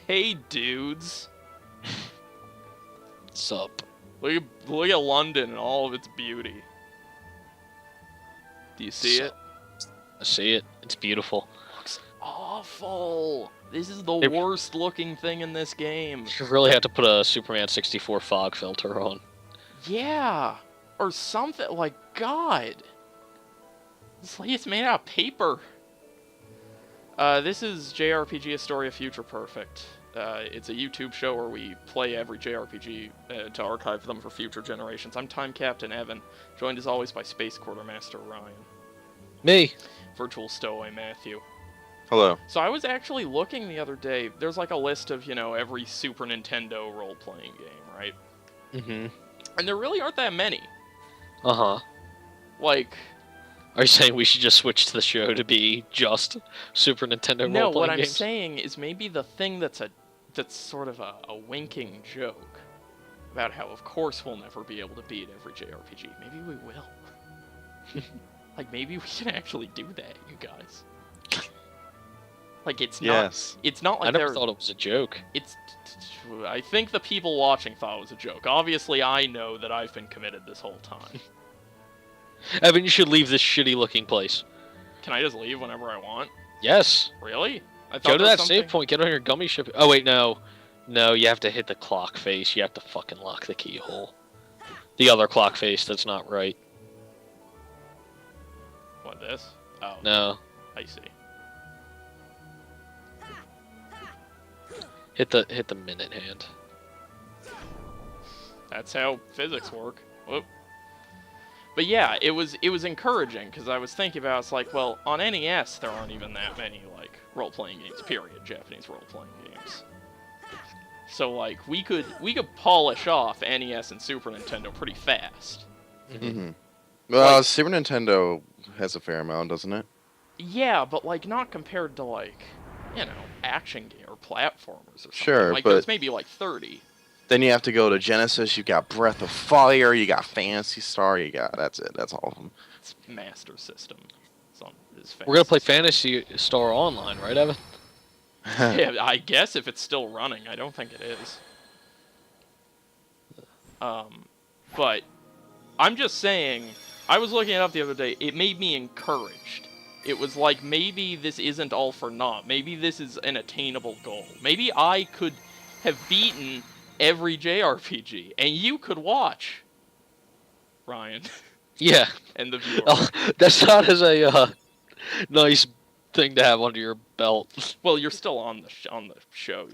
Hey, dudes. Sup? Look at London and all of its beauty. Do you see it? I see it. It's beautiful. Looks awful. This is the worst looking thing in this game. You really have to put a Superman 64 fog filter on. Yeah. Or something. Like, God. It's like it's made out of paper. This is JRPG Historia Future Perfect. It's a YouTube show where we play every JRPG to archive them for future generations. I'm Time Captain Evan, joined as always by Space Quartermaster Ryan. Me. Virtual Stowaway Matthew. Hello. So I was actually looking the other day. There's like a list of, every Super Nintendo role-playing game, right? Mm-hmm. And there really aren't that many. Uh-huh. Like... Are you saying we should just switch to the show to be just Super Nintendo role-playing games? No, what I'm saying is maybe the thing that's sort of a winking joke about how, of course, we'll never be able to beat every JRPG. Maybe we will. Like, maybe we can actually do that, you guys. Like, it's not... It's not like I never thought it was a joke. I think the people watching thought it was a joke. Obviously, I know that I've been committed this whole time. Evan, you should leave this shitty-looking place. Can I just leave whenever I want? Yes. Really? Go to that save point, get on your gummy ship. Oh, wait, no. No, you have to hit the clock face. You have to fucking lock the keyhole. The other clock face, that's not right. What, this? Oh. No. I see. Hit the minute hand. That's how physics work. Whoop. But yeah, it was encouraging, because I was thinking about, it's like, well, on NES, there aren't even that many, like, role-playing games, period, Japanese role-playing games. So, like, we could polish off NES and Super Nintendo pretty fast. Mm-hmm. Well, like, Super Nintendo has a fair amount, doesn't it? Yeah, but, like, not compared to, like, action game or platformers or something. Sure, like, but... there's maybe, like, 30. Then you have to go to Genesis, you got Breath of Fire, you got Phantasy Star, that's it, that's all of them. It's Master System. We're gonna play Phantasy Star Online, right, Evan? Yeah, I guess if it's still running. I don't think it is. But I'm just saying, I was looking it up the other day, it made me encouraged. It was like, maybe this isn't all for naught. Maybe this is an attainable goal. Maybe I could have beaten every JRPG, and you could watch, Ryan. Yeah. And the viewer. Oh, that's not as a nice thing to have under your belt. Well, you're still on the show,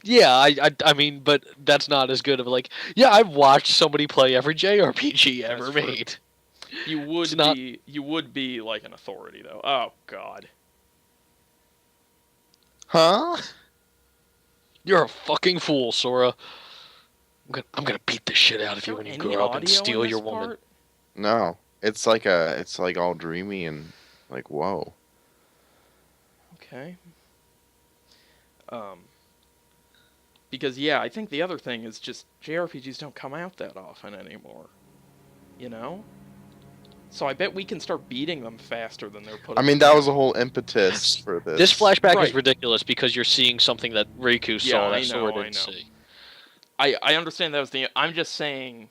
Yeah, I mean, but that's not as good of like. Yeah, I've watched somebody play every JRPG ever made. You would be like an authority, though. Oh God. Huh? You're a fucking fool, Sora. I'm gonna beat the shit out of you when you grow up and steal your woman. Part? No, it's like all dreamy and like whoa. Okay. Because yeah, I think the other thing is just JRPGs don't come out that often anymore. So I bet we can start beating them faster than they're putting. I mean, that was the whole impetus for this. This flashback is ridiculous because you're seeing something that Riku saw that Sora didn't see. I understand that was I'm just saying,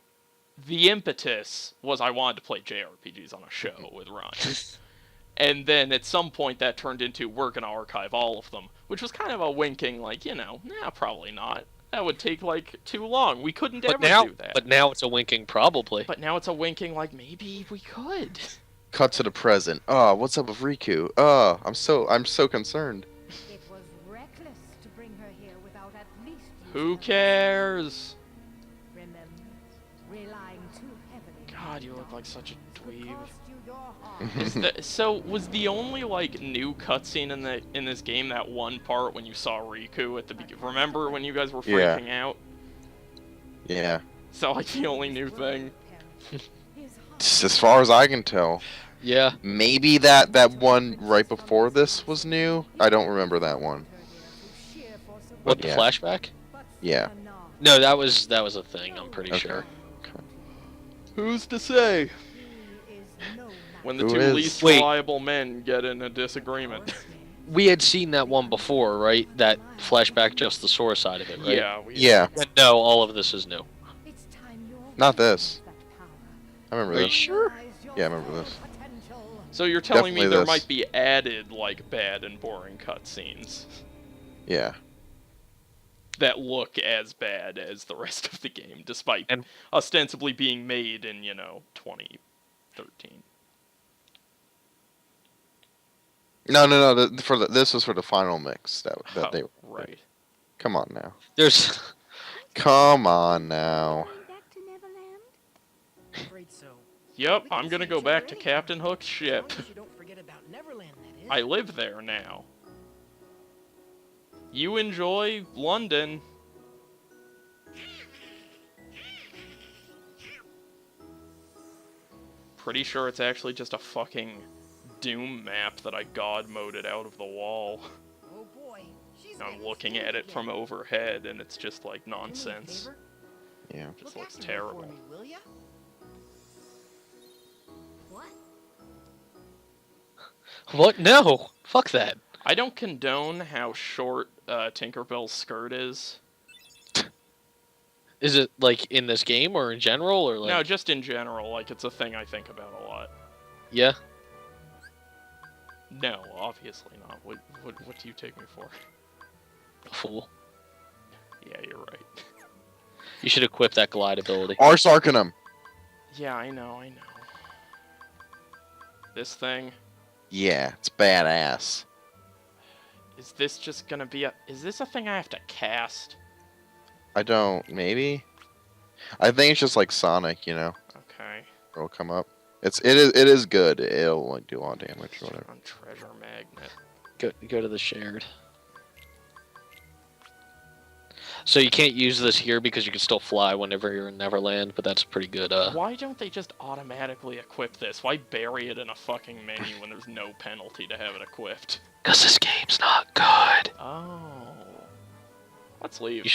the impetus was I wanted to play JRPGs on a show with Ryan. And then at some point that turned into we're gonna archive all of them, which was kind of a winking, like, nah, probably not. That would take, like, too long. We couldn't ever do that. But now it's a winking probably. But now it's a winking, like, maybe we could. Cut to the present. Oh, what's up with Riku? Oh, I'm so concerned. It was reckless to bring her here without at least... Who cares? Remember, relying too heavily... God, you look like such a dweeb. So, was the only, like, new cutscene in this game that one part when you saw Riku at the beginning? Remember when you guys were freaking out? Yeah. So, like, the only new thing? As far as I can tell. Yeah. Maybe that one right before this was new? I don't remember that one. What, the flashback? Yeah. No, that was a thing, I'm pretty sure. Okay. Who's to say? When the two least reliable men get in a disagreement. we had seen that one before, right? That flashback, just the sore side of it, right? Yeah. Yeah, And no, all of this is new. It's time you not this. that power. I remember Are you this. sure? Yeah, I remember this. Potential. So you're telling me Definitely there this. might be added, like, bad and boring cutscenes Yeah. that look as bad as the rest of the game, despite And- ostensibly being made in, 2013. No. This was for the final mix that they. Right. Come on now. There's Come on now. Back to Neverland? Afraid so. Yep, We can I'm gonna see go each back other to anytime. Captain Hook's ship. As long as you don't forget about Neverland, that is. I live there now. You enjoy London. Pretty sure it's actually just a fucking Doom map that I god moded out of the wall. Oh boy. She's I'm getting looking at stinky it from again. overhead and it's just like Do me a nonsense. favor? Yeah. Just Look looks after her terrible. For me, will ya? What? what? No, fuck that. I don't condone how short Tinkerbell's skirt is. Is it like in this game or in general or like? No, just in general, like it's a thing I think about a lot. Yeah. No, obviously not. What do you take me for? Fool. Yeah, you're right. You should equip that glide ability. Ars Arcanum. Yeah, I know. This thing, Yeah, it's badass. is this just gonna be is this a thing I have to cast? I don't. Maybe. I think it's just like Sonic, Okay. It'll come up. It is good. It'll like do a lot of damage or whatever. On treasure magnet. Go to the shared. So you can't use this here because you can still fly whenever you're in Neverland, but that's pretty good. Why don't they just automatically equip this? Why bury it in a fucking menu when there's no penalty to have it equipped? Because this game's not good. Oh. Let's leave.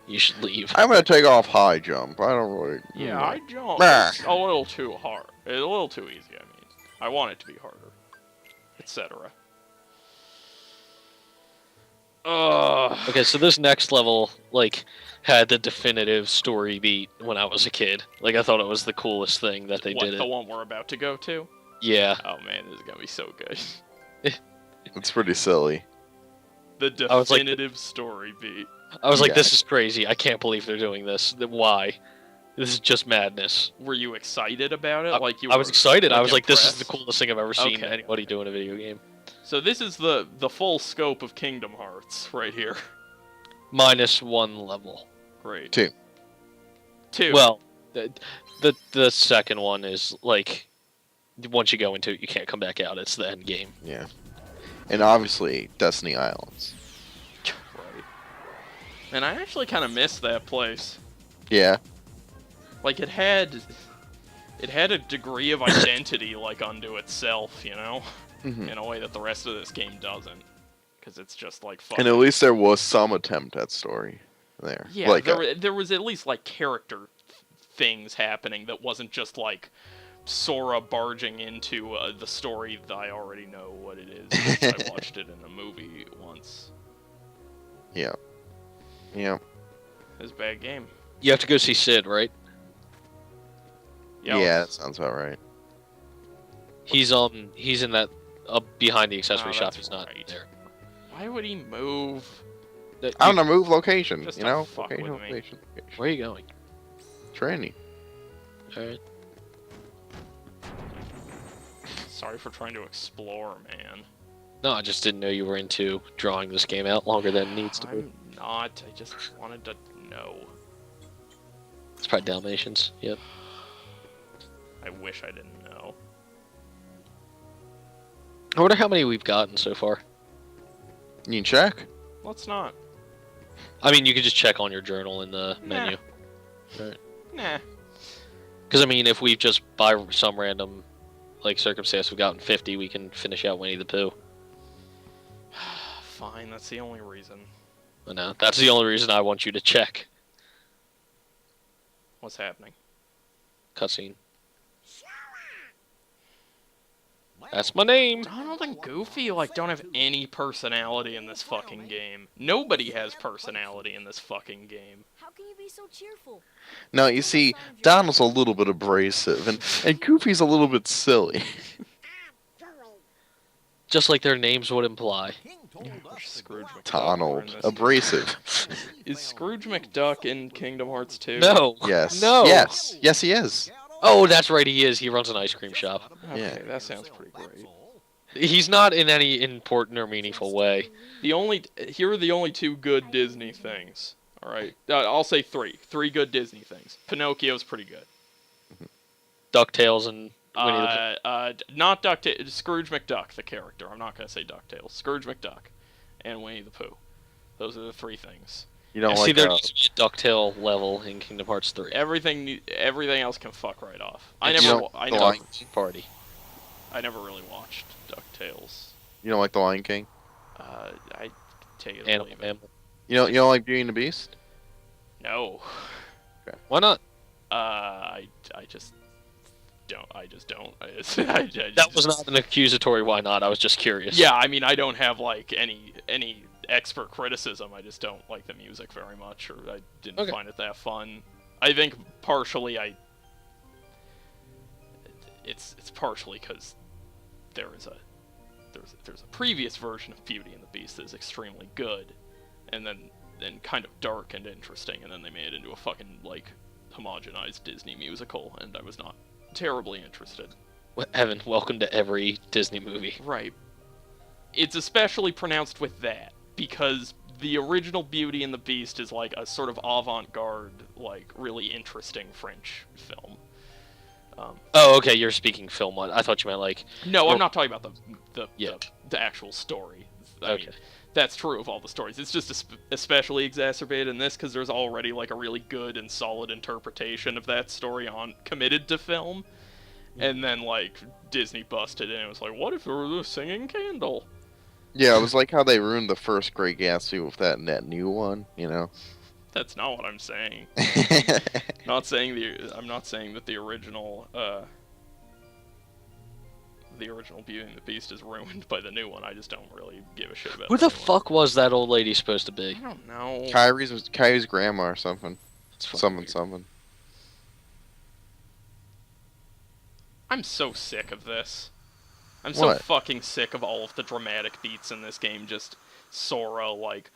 You should leave. I'm gonna take off high jump. I don't really. Yeah, I don't. Bah. It's a little too hard. It's a little too easy, I mean. I want it to be harder. Etc. Okay, so this next level, like, had the definitive story beat when I was a kid. Like, I thought it was the coolest thing that they What, did the it. one we're about to go to? Yeah. Oh man, this is gonna be so good. It's pretty silly. The I was like- definitive story beat. I was like, Yeah. this is crazy. I can't believe they're doing this. Why? This is just madness. Were you excited about it? Like you? I was were, excited. I was like, this is the impressed? coolest thing I've ever seen Okay, anybody do in a video game. So this is the full scope of Kingdom Hearts right here. Minus one level. Great. Two. Well, the second one is like, once you go into it, you can't come back out. It's the end game. Yeah. And obviously, Destiny Islands. Right. And I actually kind of miss that place. Yeah. Like it had a degree of identity like unto itself, Mhm. in a way that the rest of this game doesn't, because it's just like And at least there was some attempt at story there. yeah, Like, there was at least like character things happening that wasn't just like Sora barging into the story that I already know what it is. Because I watched it in a movie once. yeah. It was a bad game. You have to go see Sid, right? Yeah, that sounds about right. He's in that behind the accessory Oh, shop. that's He's not right. there. Why would he move? I don't know, move location, Just you to know? fuck Location, with me. location. Where are you going? Training. All right. Sorry for trying to explore, man. No, I just didn't know you were into drawing this game out longer than it needs to be. I'm not. I just wanted to know. It's probably Dalmatians. Yep. I wish I didn't know. I wonder how many we've gotten so far. You can check? Let's not. I mean, you could just check on your journal in the menu. Nah. Because I mean, if we just by some random like circumstance we've gotten 50, we can finish out Winnie the Pooh. Fine, that's the only reason. I know. That's the only reason I want you to check. What's happening? Cutscene. That's my name. Donald and Goofy, like, don't have any personality in this fucking game. Nobody has personality in this fucking game. How can you be so cheerful? No, you see, Donald's a little bit abrasive, and Goofy's a little bit silly. Just like their names would imply. Scrooge McDuck. Donald, abrasive. Is Scrooge McDuck in Kingdom Hearts 2? No. Yes. No. Yes. Yes, he is. Oh, that's right, he is. He runs an ice cream shop. Okay, Yeah. that sounds pretty great. He's not in any important or meaningful way. Here are the only two good Disney things. All right, I'll say three. Three good Disney things. Pinocchio's pretty good. DuckTales and Winnie the Pooh. Not DuckTales. Scrooge McDuck, the character. I'm not gonna say DuckTales. Scrooge McDuck, and Winnie the Pooh. Those are the three things. You don't See, like there needs to be a DuckTale level in Kingdom Hearts 3. Everything else can fuck right off. I You never don't like Party. I never really watched DuckTales. You don't like The Lion King? I take it or Animal leave it. Family. You don't like Beauty and the Beast? No. Why not? I just don't. That was not an accusatory why not. I was just curious. Yeah, I mean, I don't have like any expert criticism. I just don't like the music very much, or I didn't find it that fun. I think partially it's partially because there's a previous version of Beauty and the Beast that is extremely good, and then kind of dark and interesting, and then they made it into a fucking like homogenized Disney musical, and I was not terribly interested. Evan, welcome to every Disney movie. Right. It's especially pronounced with that, because the original Beauty and the Beast is like a sort of avant-garde, like, really interesting French film. Oh, okay, you're speaking film one. I thought you meant like... No, Well- I'm not talking about the actual story. I mean, that's true of all the stories. It's just especially exacerbated in this, because there's already, like, a really good and solid interpretation of that story committed to film. And then, like, Disney busted in and was like, what if it was a singing candle? Yeah, it was like how they ruined the first Great Gatsby with that new one, you know? That's not what I'm saying. I'm not saying that the original Beauty and the Beast is ruined by the new one. I just don't really give a shit about Who the new one. fuck was that old lady supposed to be? I don't know. Kyrie's grandma or something. That's fucking Something, weird. something. I'm so sick of this. I'm so What? fucking sick of all of the dramatic beats in this game. Just Sora, like.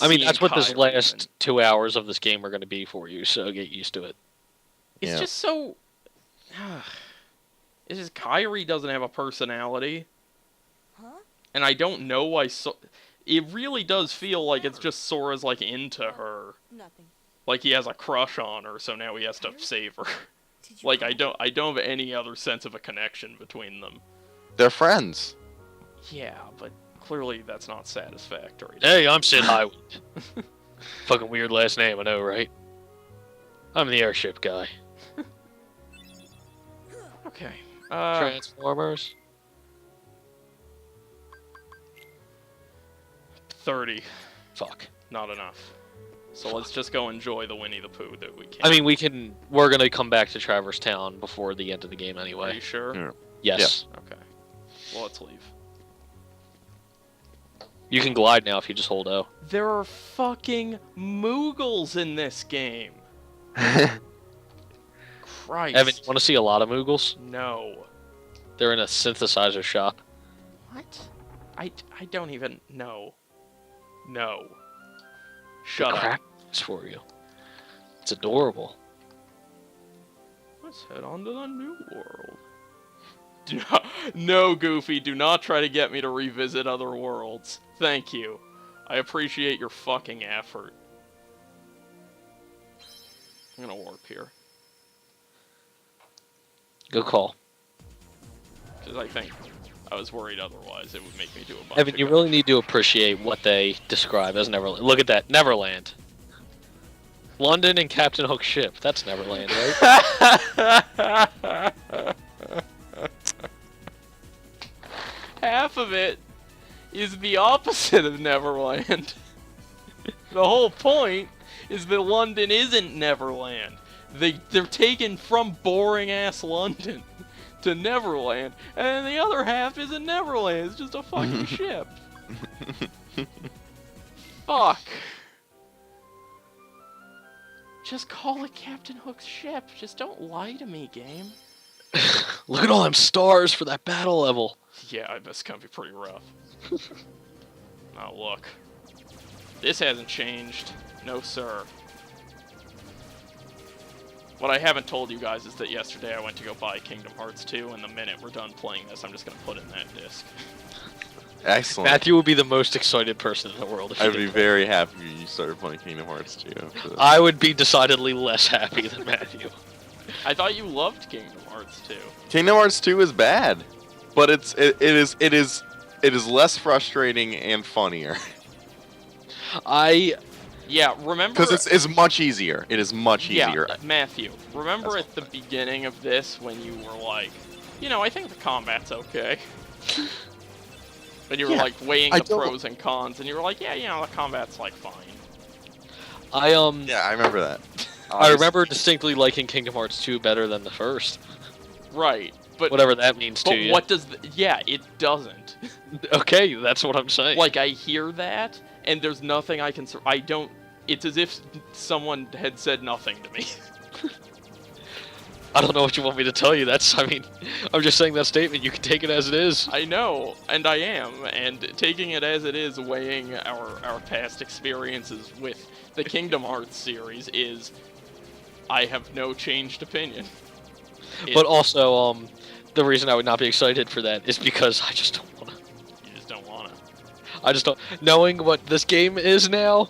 I mean, that's what this Kyrie last and- 2 hours of this game are going to be for you, so get used to it. It's Yeah. just so. It's just Kyrie doesn't have a personality. Huh? And I don't know why. It really does feel like it's just Sora's like into her. Nothing. Like he has a crush on her, so now he has to save her. Did you Like call? I don't have any other sense of a connection between them. They're friends. Yeah, but clearly that's not satisfactory. Hey, I'm Sid Highwood. Fucking weird last name, I know, right? I'm the airship guy. Okay. Transformers. 30. Fuck. Not enough. So let's just go enjoy the Winnie the Pooh that we can. I mean, we're gonna come back to Traverse Town before the end of the game Are anyway. you sure? Yeah. Yes. Okay. Well, let's leave. You can glide now if you just hold O. There are fucking Moogles in this game. Christ. Evan, you want to see a lot of Moogles? No. They're in a synthesizer shop. What? I don't even know. No. Shut The up. crap is for you. It's adorable. Let's head on to the new world. No, Goofy, do not try to get me to revisit other worlds. Thank you. I appreciate your fucking effort. I'm gonna warp here. Good call. Because I think I was worried otherwise it would make me do a bunch Evan, of you really need to appreciate what they describe as Neverland. Look at that, Neverland. London and Captain Hook's ship. That's Neverland, right? Half of it is the opposite of Neverland. The whole point is that London isn't Neverland. They're taken from boring ass London. to Neverland, and the other half isn't Neverland. It's just a fucking ship. Fuck. Just call it Captain Hook's ship. Just don't lie to me, game. Look at all them stars for that battle level. Yeah, that's gonna be pretty rough. Oh, look. This hasn't changed. No, sir. What I haven't told you guys is that yesterday I went to go buy Kingdom Hearts 2, and the minute we're done playing this, I'm just gonna put in that disc. Excellent. Matthew would be the most excited person in the world if I'd he be did very happy if you started playing Kingdom Hearts 2. that. I would be decidedly less happy than Matthew. I thought you loved Kingdom Hearts 2. Kingdom Hearts 2 is bad, but it is less frustrating and funnier Yeah, remember... because it's much easier. It is much easier. Yeah, Matthew, remember That's at the beginning of this when you were like, you know, I think the combat's okay. And you were Yeah, like weighing I the don't- pros and cons, and you were like, yeah, you know, the combat's like fine. Yeah, I remember that. I remember distinctly liking Kingdom Hearts 2 better than the first. Right, but Whatever that means to but you. what does yeah, it doesn't. Okay, that's what I'm saying. Like I hear that, and there's nothing I can. I don't. It's as if someone had said nothing to me. I don't know what you want me to tell you. I'm just saying that statement. You can take it as it is. I know, and I am, and taking it as it is, weighing our past experiences with the Kingdom Hearts series is, I have no changed opinion. But also, the reason I would not be excited for that is because I just don't want to. You just don't want to. I just don't. Knowing what this game is now,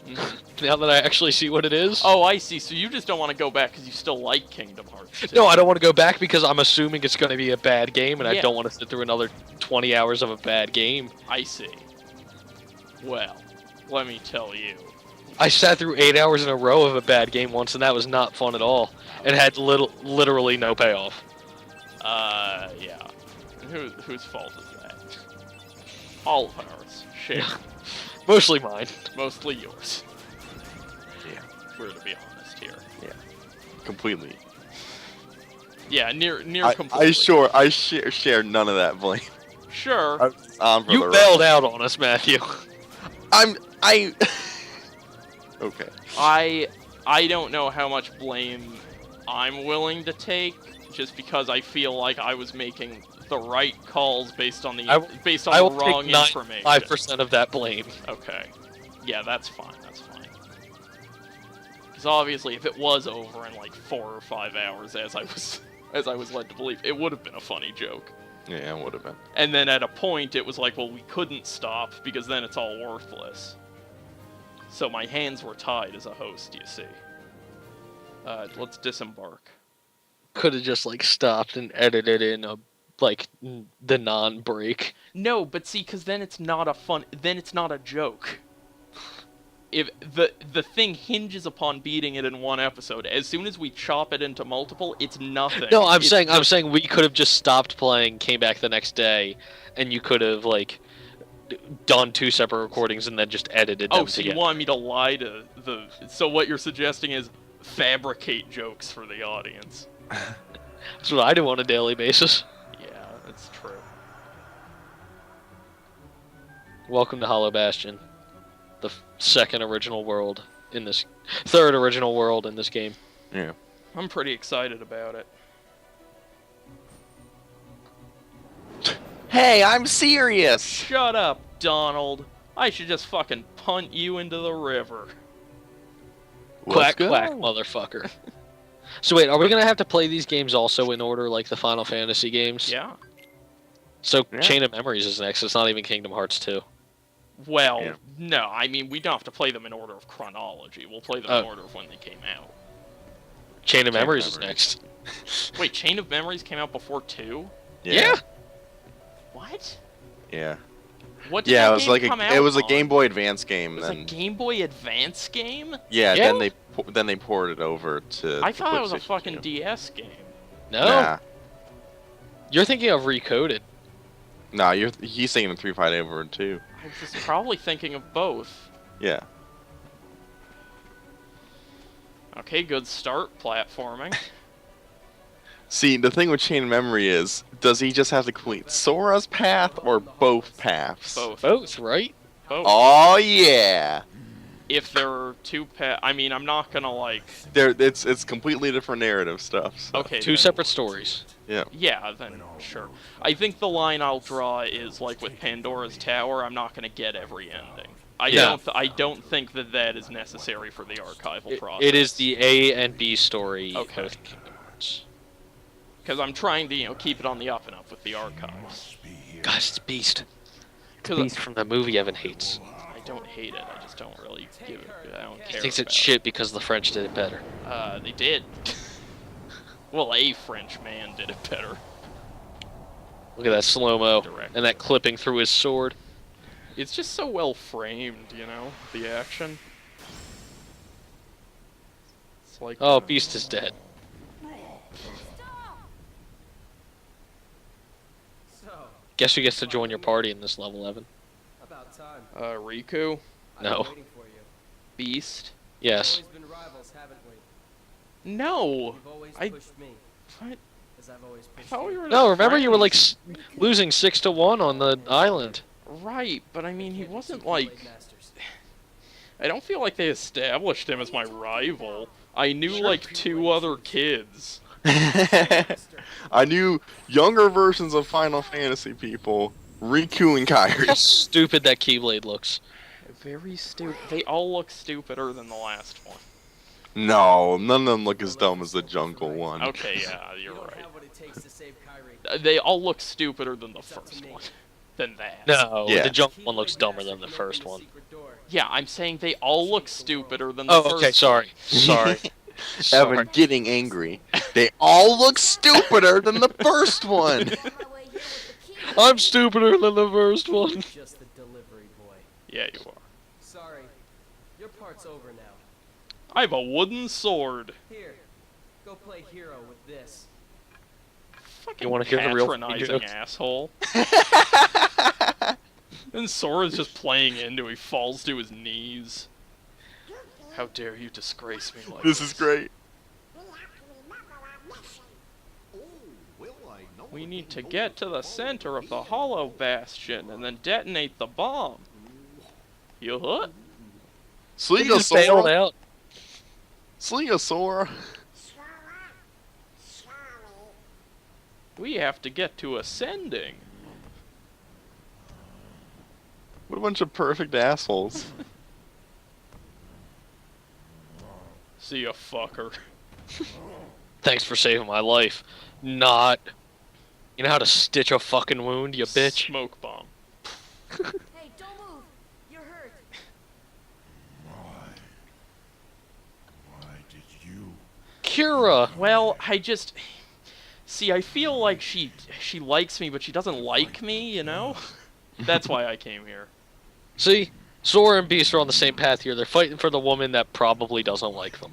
now that I actually see what it is. Oh, I see. So you just don't want to go back because you still like Kingdom Hearts 2. No, I don't want to go back because I'm assuming it's going to be a bad game, and I Yeah. don't want to sit through another 20 hours of a bad game. I see. Well, let me tell you. I sat through 8 hours in a row of a bad game once, and that was not fun at all. It had literally no payoff. Yeah. Whose fault is that? All of ours. Shared. Mostly mine. Mostly yours. Yeah. We're to be honest here. Completely. Yeah, near I completely. share none of that blame. Sure. For You the bailed out on us, Matthew. Okay. I don't know how much blame I'm willing to take, just because I feel like I was making the right calls based on the I will wrong take information. 5% of that blame. Okay. Yeah, that's fine. That's fine. Because obviously, if it was over in like 4 or 5 hours, as I was led to believe, it would have been a funny joke. Yeah, it would have been. And then at a point, it was like, well, we couldn't stop because then it's all worthless. So my hands were tied as a host, you see. Let's disembark. Could have just like stopped and edited in the non-break. No, but see, because then it's not a joke. If the thing hinges upon beating it in one episode, as soon as we chop it into multiple, it's nothing. No, I'm It's saying we could have just stopped playing, came back the next day, and you could have done 2 separate recordings and then just edited them Oh, so together. you want me to lie to the... So what you're suggesting is fabricate jokes for the audience. That's what I do on a daily basis. Yeah, that's true. Welcome to Hollow Bastion, the third original world in this game. Yeah. I'm pretty excited about it. Hey, I'm serious. Shut up, Donald. I should just fucking punt you into the river. Quack, quack, motherfucker. So wait, are we gonna have to play these games also in order like the Final Fantasy games? Yeah. So Yeah. Chain of Memories is next. It's not even Kingdom Hearts 2. Well, Yeah. no, I mean, we don't have to play them in order of chronology. We'll play them in order of when they came out. Chain of Chain of Memories is Memories. next. Wait, Chain of Memories came out before 2? Yeah. What? Yeah. What did Yeah, that it was game like come a out it was a on? Game Boy Advance game. It was Then a Game Boy Advance game? yeah, Yeah? then they ported it over to. I the thought it was a PlayStation fucking 2. DS game. No, Nah, you're thinking of Recoded. nah, he's thinking of 3 over 2. I was probably thinking of both. Yeah. Okay, good start, platforming. See, the thing with Chain of Memory is, does he just have to complete Sora's path or both paths? Both. Both, right? Both. Oh yeah. If there are two I mean, I'm not gonna like. It's completely different narrative stuff. So. Okay. Two then- separate stories. Yeah. Yeah, then sure. I think the line I'll draw is like with Pandora's Tower. I'm not gonna get every ending. Yeah. I don't think that is necessary for the archival process. It is the A and B story. Okay. Both parts. Because I'm trying to keep it on the up and up with the archives. Guys, it's Beast. Because Beast from the movie Evan hates. I don't hate it. I just don't really give it. I don't care. He thinks about it's shit because the French did it better. it. They did. Well, a French man did it better. Look at that slow-mo Direct. and that clipping through his sword. It's just so well framed, you know, the action. It's like Oh, Beast is dead. So, Guess who gets to join your party in this level, Evan? about time. Riku, I've No. been waiting for you. Beast. Yes. We've always been rivals, haven't we? No. You've always I- pushed me, What? as I've always I pushed thought we you. were. No, remember you were like friends. losing 6-1 on the island. Right, but I mean, he Can't be wasn't two like. Keyblade masters. I don't feel like they established him as my rival. I knew like two other kids. I knew younger versions of Final Fantasy people, Riku and How Kairi. stupid that Keyblade looks. Very stupid. They all look stupider than the last one. No, none of them look as dumb as the jungle one. Okay, yeah, You you're don't right. have what it takes to save Kyrie. They all look stupider than the It's up to first me. one. Than that. No, Yeah. the junk one Keyblade looks dumber master than the can first open the one. secret door. Yeah, I'm saying they all look stupider than the Oh, first okay, sorry. Sorry. Sorry. Evan getting angry. They all look stupider than the first one. On my way here with the key. I'm stupider than the first one. Just the delivery boy. Yeah, you are. Sorry, your part's over now. I have a wooden sword. Here, go play hero with this. Fucking wanna hear the real patronizing joke? asshole. And Sora's just playing into. He falls to his knees. How dare you disgrace me like This is great. We need to get to the center of the Hollow Bastion and then detonate the bomb. You what? He just bailed Sleegosaura. out. Sleegosaura. We have to get to ascending. What a bunch of perfect assholes. See ya, fucker. Thanks for saving my life. Not. You know how to stitch a fucking wound, you bitch? Smoke bomb. Hey, don't move. You're hurt. Why did you? Kira! Well, I just see. I feel like she likes me, but she doesn't like me. You know. That's why I came here. See? Sora and Beast are on the same path here. They're fighting for the woman that probably doesn't like them.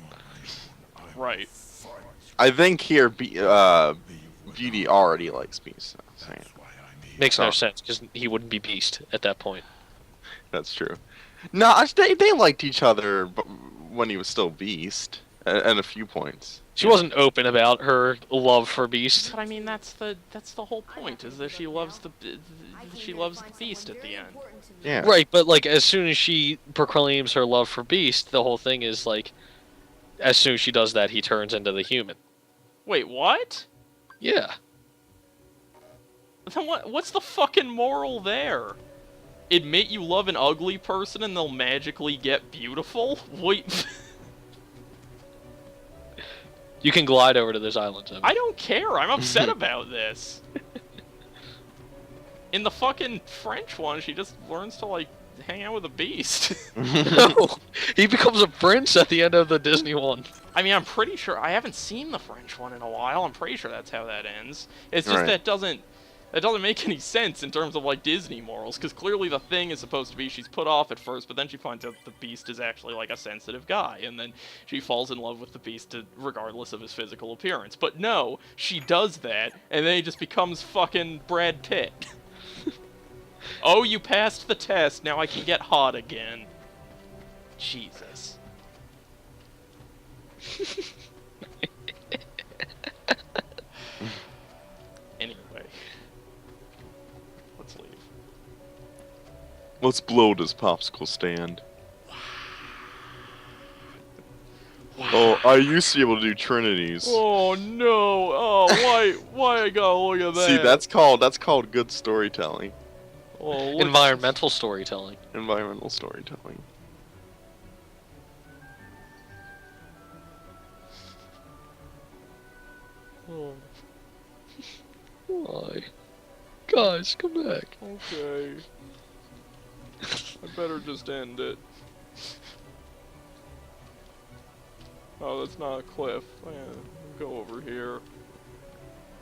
Right. I think here, Beauty already likes Beast. So, yeah, Why I need. Makes no Oh. sense, because he wouldn't be Beast at that point. that's true. No, they liked each other when he was still Beast, at a few points. She wasn't open about her love for Beast. But I mean, that's the whole point. Is that she loves the I came she here to loves find the Beast someone at the very end. important to me. Yeah. Right, but like as soon as she proclaims her love for Beast, the whole thing is like, as soon as she does that, he turns into the human. Wait, what? Yeah. Then what's the fucking moral there? Admit you love an ugly person and they'll magically get beautiful? Wait, You can glide over to this island. Evan. I don't care. I'm upset about this. In the fucking French one, she just learns to like hang out with a beast. No, he becomes a prince at the end of the Disney one. I mean, I'm pretty sure I haven't seen the French one in a while. I'm pretty sure that's how that ends. It's just Right. that doesn't make any sense in terms of like Disney morals, because clearly the thing is supposed to be she's put off at first, but then she finds out the Beast is actually like a sensitive guy, and then she falls in love with the Beast regardless of his physical appearance. But no, she does that, and then he just becomes fucking Brad Pitt. Oh, you passed the test. Now I can get hot again. Jesus. Let's blow this popsicle stand. Oh, I used to be able to do trinities. Oh no! Oh, why I gotta look at that? See, that's called good storytelling. Oh, look. Environmental storytelling. Environmental storytelling. Oh, Why? Guys, come back. okay. I better just end it. Oh, that's not a cliff. Go over here.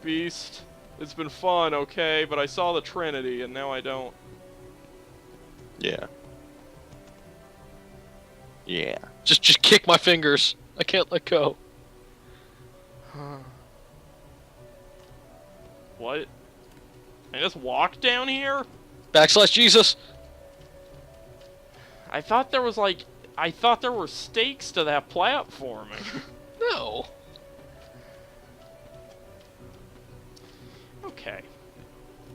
Beast, it's been fun, okay, but I saw the Trinity and now I don't. Yeah. Yeah. Just kick my fingers. I can't let go. What? I just walk down here? Backslash Jesus. I thought there was like, I thought there were stakes to that platforming. No. Okay.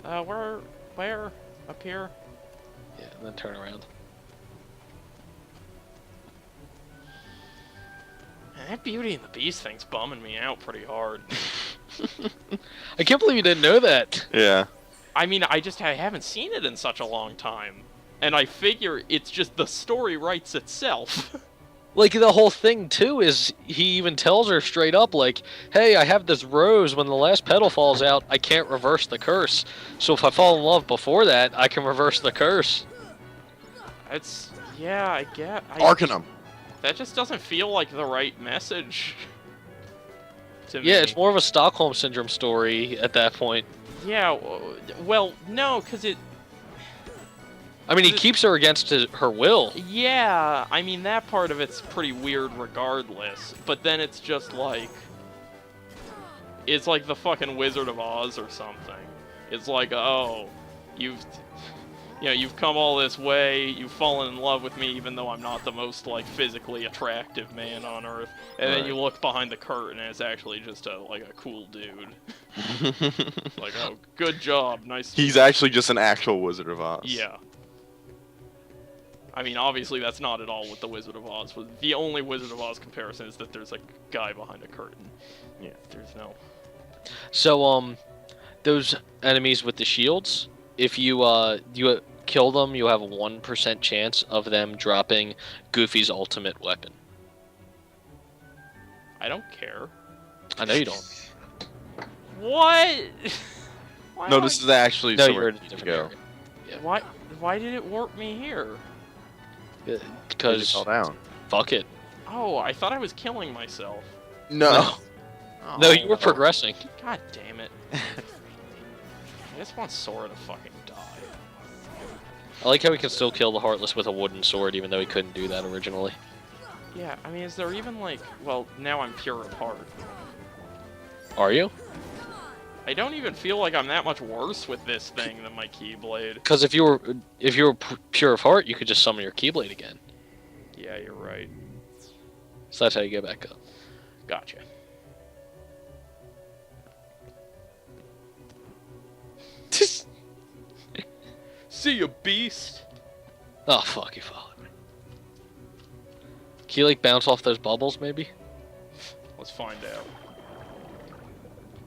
Where? Up here? Yeah, and then turn around. Man, that Beauty and the Beast thing's bumming me out pretty hard. I can't believe you didn't know that. Yeah. I mean, I haven't seen it in such a long time. And I figure it's just the story writes itself. Like, the whole thing, too, is he even tells her straight up, like, hey, I have this rose. When the last petal falls out, I can't reverse the curse. So if I fall in love before that, I can reverse the curse. It's, yeah, I get. Arcanum. That just doesn't feel like the right message to me. Yeah, it's more of a Stockholm Syndrome story at that point. Yeah, well, no, because it... I mean, he keeps her against her will. Yeah, I mean, that part of it's pretty weird regardless. But then it's just like... It's like the fucking Wizard of Oz or something. It's like, oh, you've come all this way, you've fallen in love with me even though I'm not the most, like, physically attractive man on Earth. And then you look behind the curtain and it's actually just a cool dude. It's like, oh, good job, nice. He's actually just an actual Wizard of Oz. Yeah. I mean, obviously that's not at all what the Wizard of Oz was. The only Wizard of Oz comparison is that there's a guy behind a curtain. Yeah, there's no... So, those enemies with the shields, if you kill them, you have a 1% chance of them dropping Goofy's ultimate weapon. I don't care. I know you don't. What? Why No, do this I- is actually No, somewhere you're in a to different go. area. Yeah. Why did it warp me here? Because Because, fell down. fuck it. Oh, I thought I was killing myself. No. No, you were Oh, progressing. God damn it. I just want Sora to fucking die. I like how he can still kill the Heartless with a wooden sword, even though he couldn't do that originally. Yeah, I mean, is there even like... Well, now I'm pure of heart. Are you? I don't even feel like I'm that much worse with this thing than my Keyblade. Because if you were pure of heart, you could just summon your Keyblade again. Yeah, you're right. So that's how you get back up. Gotcha. See ya, beast! Oh fuck, you followed me. Can you like bounce off those bubbles, maybe? Let's find out.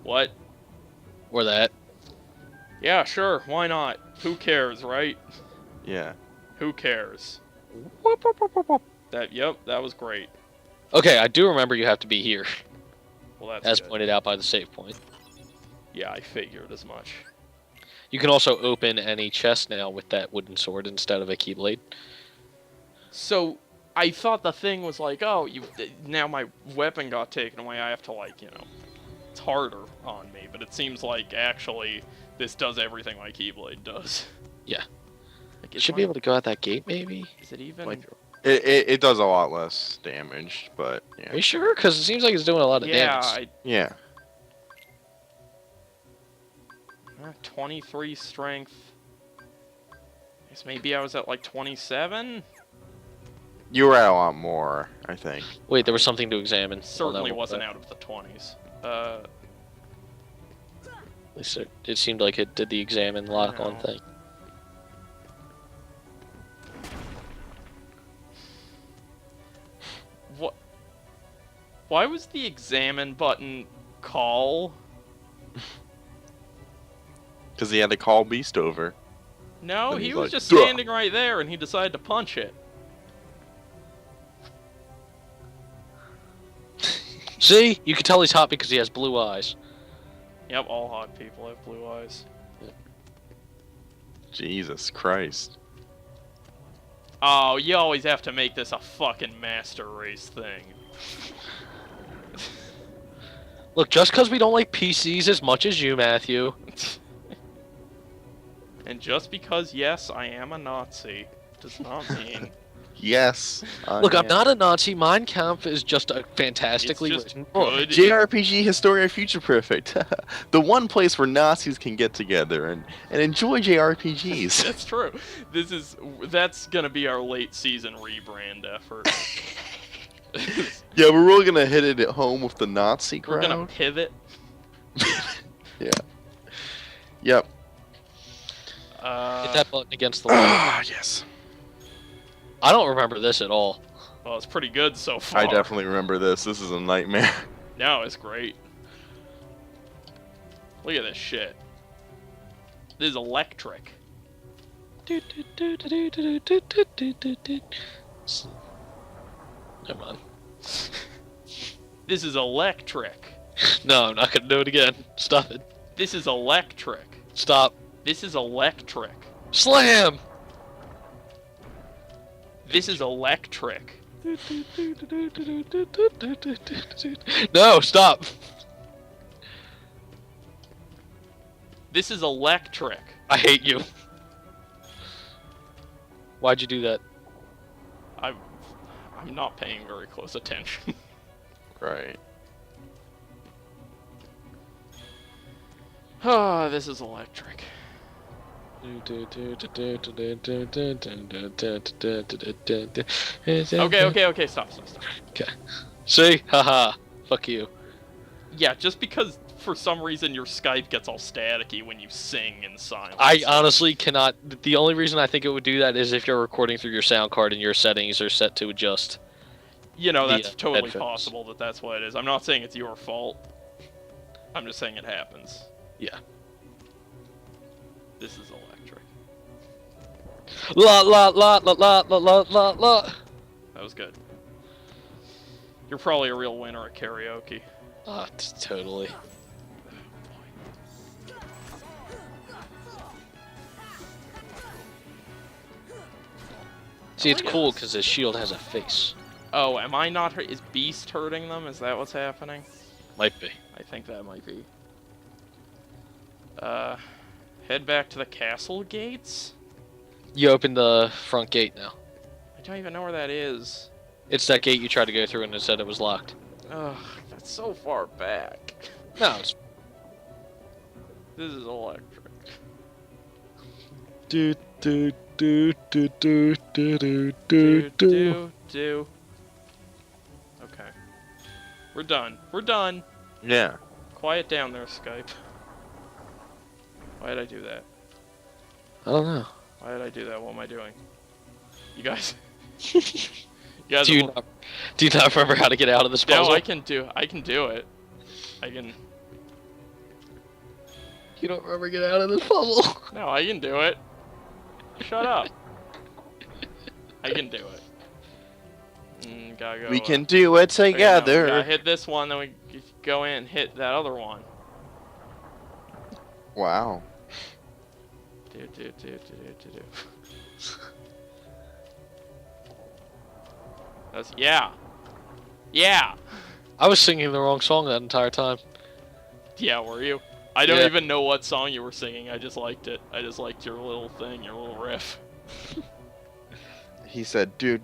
What? Or that? Yeah, sure, why not? Who cares, right? Yeah. Who cares? Yep, that was great. Okay, I do remember you have to be here, Well, that's as good. pointed out by the save point. Yeah, I figured as much. You can also open any chest now with that wooden sword instead of a Keyblade. So, I thought the thing was like, oh, now my weapon got taken away, I have to, like, it's harder on me, but it seems like, actually, this does everything my Keyblade does. Yeah. Like, You is should be able to go at that gate, maybe? Is it even... Like, It does a lot less damage, but yeah. are you sure? Because it seems like it's doing a lot of yeah, damage. Yeah. 23 strength. I guess maybe I was at, like, 27? You were at a lot more, I think. Wait, there was something to examine. Certainly Oh, no, wasn't that- out of the 20s. At least it seemed like it did the examine lock-on No. thing. Why was the examine button call? Because he had to call Beast over. No, And he he's was like, just "Duh." standing right there and he decided to punch it. See? You can tell he's hot because he has blue eyes. Yep, all hot people have blue eyes. Jesus Christ. Oh, you always have to make this a fucking master race thing. Look, just because we don't like PCs as much as you, Matthew. And just because, yes, I am a Nazi, does not mean... Yes. Look, I'm not a Nazi. Mein Kampf is just a fantastically It's just written book. good. JRPG Historia Future Perfect. The one place where Nazis can get together and enjoy JRPGs. That's true. That's gonna be our late season rebrand effort. Yeah, we're really gonna hit it at home with the Nazi We're crowd. gonna pivot. Yeah. Yep. Hit that button against the wall. Ah, yes. I don't remember this at all. Well, it's pretty good so far. I definitely remember this. This is a nightmare. No, it's great. Look at this shit. This is electric. Never mind. This is electric. No, I'm not gonna do it again. Stop it. This is electric. Stop. This is electric. Slam! This is electric. No, stop. This is electric. I hate you. Why'd you do that? I'm not paying very close attention. Right. Ah, this is electric. Okay, stop. Okay. See? Haha. Fuck you. Yeah, just because for some reason your Skype gets all staticky when you sing in silence. I honestly cannot. The only reason I think it would do that is if you're recording through your sound card and your settings are set to adjust. You know, that's the, totally headphones. possible that that's what it is. I'm not saying it's your fault. I'm just saying it happens. Yeah. This is electric. La la la la la la la la la. That was good. You're probably a real winner at karaoke. Ah, totally. See, it's cool because his shield has a face. Oh, am I not hurt? Is Beast hurting them? Is that what's happening? Might be. I think that might be. Head back to the castle gates? You open the front gate now. I don't even know where that is. It's that gate you tried to go through and it said it was locked. Ugh, that's so far back. No, it's... This is electric. Do do do do do do do do do. Do. Okay. We're done. We're done. Yeah. Quiet down there, Skype. Why did I do that? I don't know. Why did I do that? What am I doing? You guys... you guys Do you not remember how to get out of this puzzle? No, I can do it. I can... You don't remember get out of this puzzle? No, I can do it. Shut up. I can do it. Gotta go. We can do it okay, no, we together. gotta hit this one, then we go in and hit that other one. Wow. Do. That's yeah. Yeah. I was singing the wrong song that entire time. Yeah, were you? I don't Yeah. even know what song you were singing. I just liked it. I just liked your little thing, your little riff. He said do.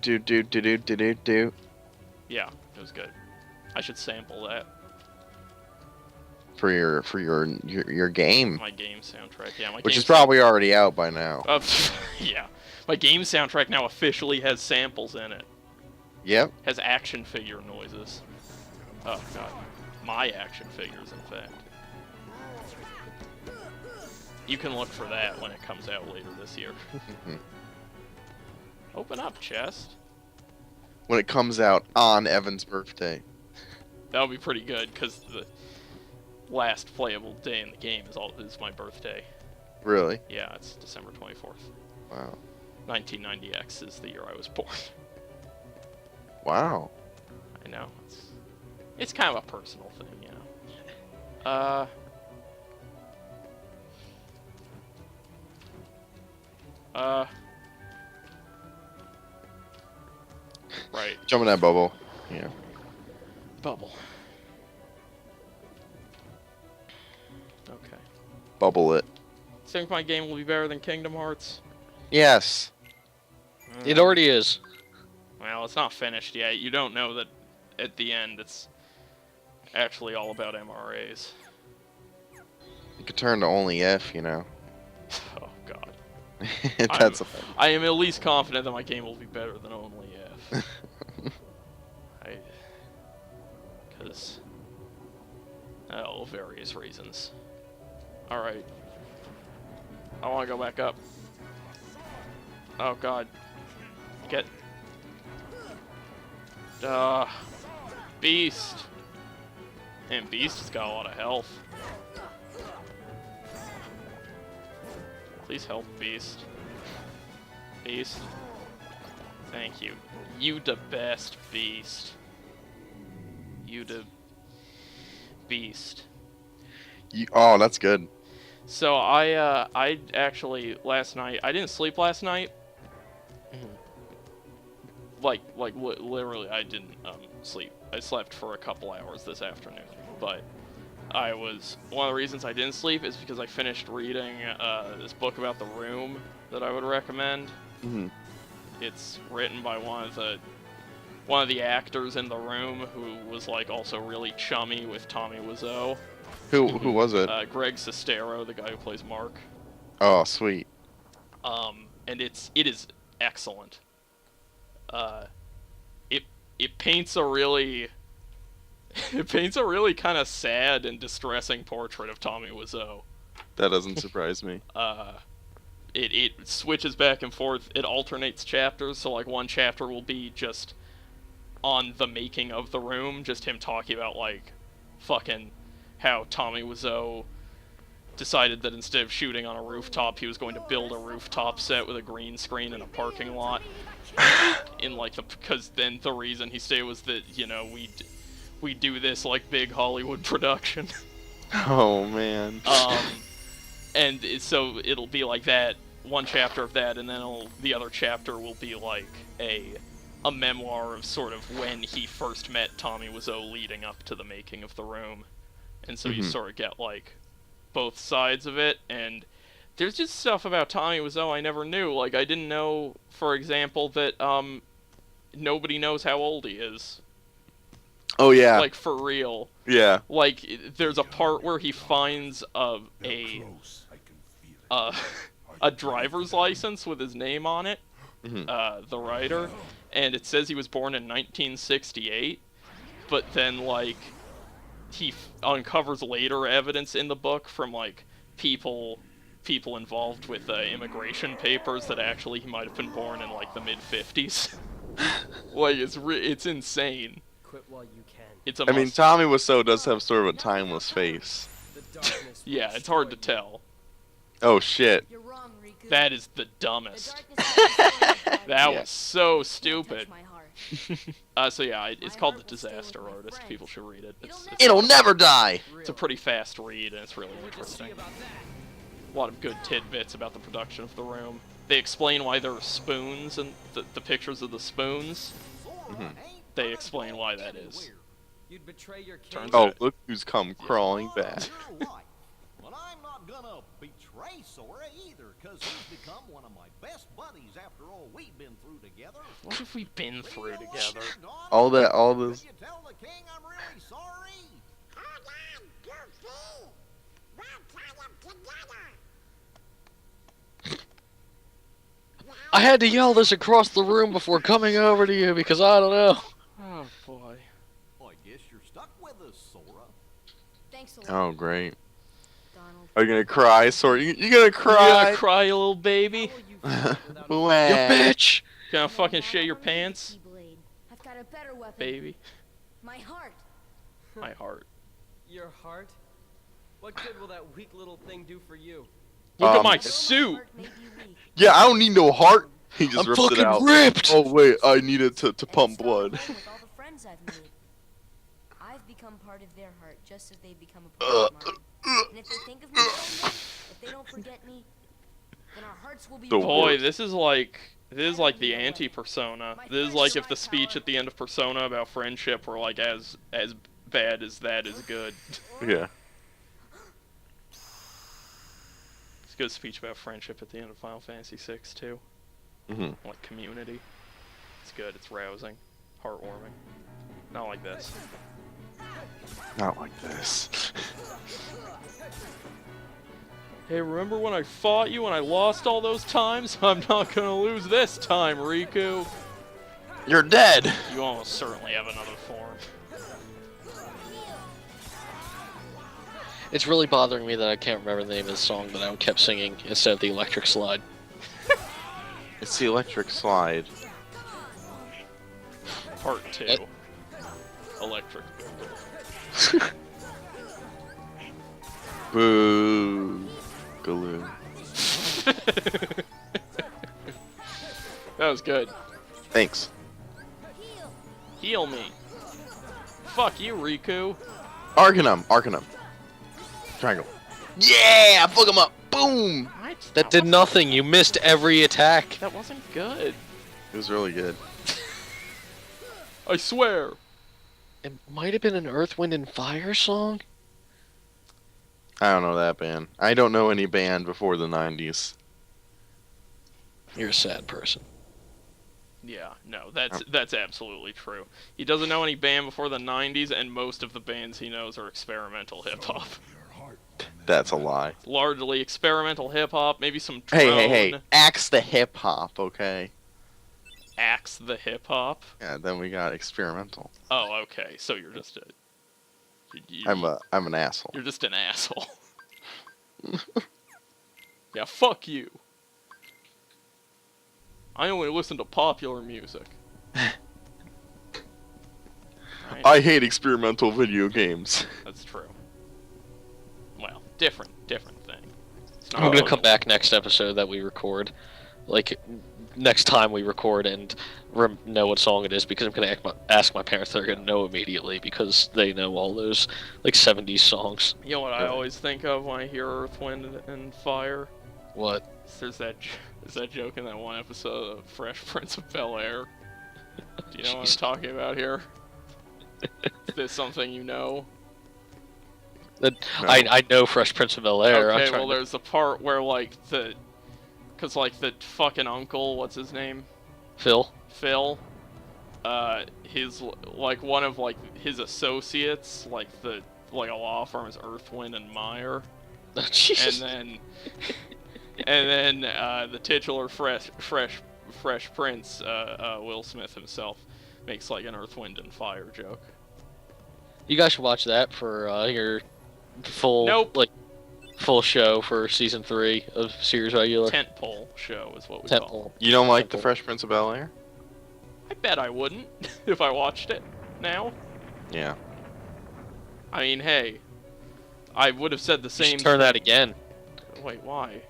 Yeah, it was good. I should sample that. For your game, My game soundtrack. Yeah, my which game is probably already out by now. yeah. My game soundtrack now officially has samples in it. Yep. Has action figure noises. Oh god. My action figures, in fact. You can look for that when it comes out later this year. Open up, chest. When it comes out on Evan's birthday. That would be pretty good, because the last playable day in the game is my birthday. Really? Yeah, it's December 24th. Wow. 1990X is the year I was born. Wow. I know. It's kind of a personal thing, you know. Right. Jump in that bubble. Yeah. Bubble. Okay. Bubble it. Think my game will be better than Kingdom Hearts? Yes. It already is. Well, it's not finished yet. You don't know that at the end it's actually all about MRAs. You could turn to only F, you know. Oh, God. That's I am at least confident that my game will be better than only F. Because... oh, various reasons. Alright. I want to go back up. Oh, God. Get... Beast. And Beast has got a lot of health. Please help, Beast. Beast. Thank you. You the best, Beast. You the... Beast. Oh, that's good. So I actually last night I didn't sleep last night. Literally I didn't sleep. I slept for a couple hours this afternoon, but one of the reasons I didn't sleep is because I finished reading this book about the room that I would recommend. Mm-hmm. It's written by one of the actors in the room who was like also really chummy with Tommy Wiseau. Who was it? Greg Sestero, the guy who plays Mark. Oh, sweet. And it is excellent. It paints a really kind of sad and distressing portrait of Tommy Wiseau. That doesn't surprise me. It switches back and forth. It alternates chapters, so like one chapter will be just on the making of the room, just him talking about like fucking how Tommy Wiseau decided that instead of shooting on a rooftop, he was going to build a rooftop set with a green screen in a parking lot. Because then the reason he stayed was that, you know, we do this like big Hollywood production. Oh man. So it'll be like that, one chapter of that, and then the other chapter will be like a memoir of sort of when he first met Tommy Wiseau leading up to the making of the room. And so you sort of get like both sides of it, and there's just stuff about Tommy Wiseau I never knew. Like, I didn't know, for example, that nobody knows how old he is. Oh yeah. Like, for real. Yeah. Like, there's a part where he finds a driver's license with his name on it, the writer, and it says he was born in 1968, but then, like, he uncovers later evidence in the book from, like, people involved with immigration papers that actually he might have been born in, like, the mid-50s. Like, it's insane. Quit while you can. It's a I mean, must- Tommy Wiseau does have sort of a timeless face. The darkness will Yeah, it's hard to destroy you. tell. Oh shit. You're wrong, Riku. That is the The dumbest. darkness will destroy you, That Yeah. was so Don't stupid. touch my heart. So yeah, it's My called heart The will stay with Disaster my Artist. friends. People should read it. It'll never die. It's a pretty fast read, and it's really We'll see interesting. about that. A lot of good tidbits about the production of the room. They explain why there are spoons and the pictures of the spoons. They explain why that is. You'd betray your king. Turns Oh, out- look who's come crawling back. Well, I'm not gonna betray Sora either, because he's become one of my best buddies after all we've been through together. What have we been through together? All this. Could you tell the king I'm really sorry? I had to yell this across the room before coming over to you because I don't know. Oh boy. I guess you're stuck with us, Sora. Thanks a lot, Oh great. Donald. Are you gonna cry, Sora? You gonna You cry? gonna cry, you little baby? How will you feel without a You Wah. bitch! Gonna fucking Now shit your I don't need a pants? keyblade. I've got a better weapon. Baby. My heart. My heart. Your heart? What good will that weak little thing do for you? Look at my Although suit! heart may be weak, Yeah, I don't need no heart. He just I'm rips it fucking out. ripped! Oh wait, I need it to and pump it's not blood. alone with all the friends I've made. I've become part of their heart just as they've become a part of mine. And if they think of me fondly, if they don't forget me, then our hearts will be The one. Boy, this is like the anti-persona. This is like if the speech at the end of Persona about friendship were like as bad as that is good. Yeah. It's a good speech about friendship at the end of Final Fantasy VI too. Mhm. Like community. It's good. It's rousing, heartwarming. Not like this. Not like this. Hey, remember when I fought you and I lost all those times? I'm not gonna lose this time, Riku. You're dead. You almost certainly have another form. It's really bothering me that I can't remember the name of the song that I kept singing instead of the electric slide. It's the electric slide. Part 2. What? Electric. Boo. Galoo. That was good. Thanks. Heal me. Fuck you, Riku. Arcanum. Triangle. Yeah! Fuck him up! Boom! That did nothing. You missed every attack. That wasn't good. It was really good. I swear. It might have been an Earth, Wind, and Fire song. I don't know that band. I don't know any band before the 90s. You're a sad person. Yeah, no, that's absolutely true. He doesn't know any band before the 90s, and most of the bands he knows are experimental hip-hop. That's a lie. Largely experimental hip-hop, maybe some drone. Hey. Axe the hip hop, okay? Axe the hip-hop? Yeah, then we got experimental. Oh, okay, so you're just a... I'm an asshole. You're just an asshole. Yeah, fuck you. I only listen to popular music. I hate experimental video games. That's true. Well, different thing. It's not I'm gonna really- come back next episode that we record, like next time we record, and know what song it is, because I'm gonna ask my parents. They're gonna know immediately because they know all those like 70s songs. You know what I always think of when I hear Earth, Wind, and Fire? What? There's that joke in that one episode of Fresh Prince of Bel-Air. Do you know what I'm talking about here? Is this something you know? That No. I know Fresh Prince of Bel-Air. Okay, well there's a part where like the fucking uncle, what's his name? Phil. His like one of like his associates, like a law firm is Earth, Wind, and Meyer, Oh, Jesus. and then the titular Fresh Prince, Will Smith himself, makes like an Earth, Wind, and Fire joke. You guys should watch that for your full full show for season 3 of series regular. Tentpole show is what we call Tentpole. You don't like the Temple. Fresh Prince of Bel-Air? it. I bet I wouldn't if I watched it now. Yeah. I mean, hey, I would have said the You same. should turn that again, Wait, why?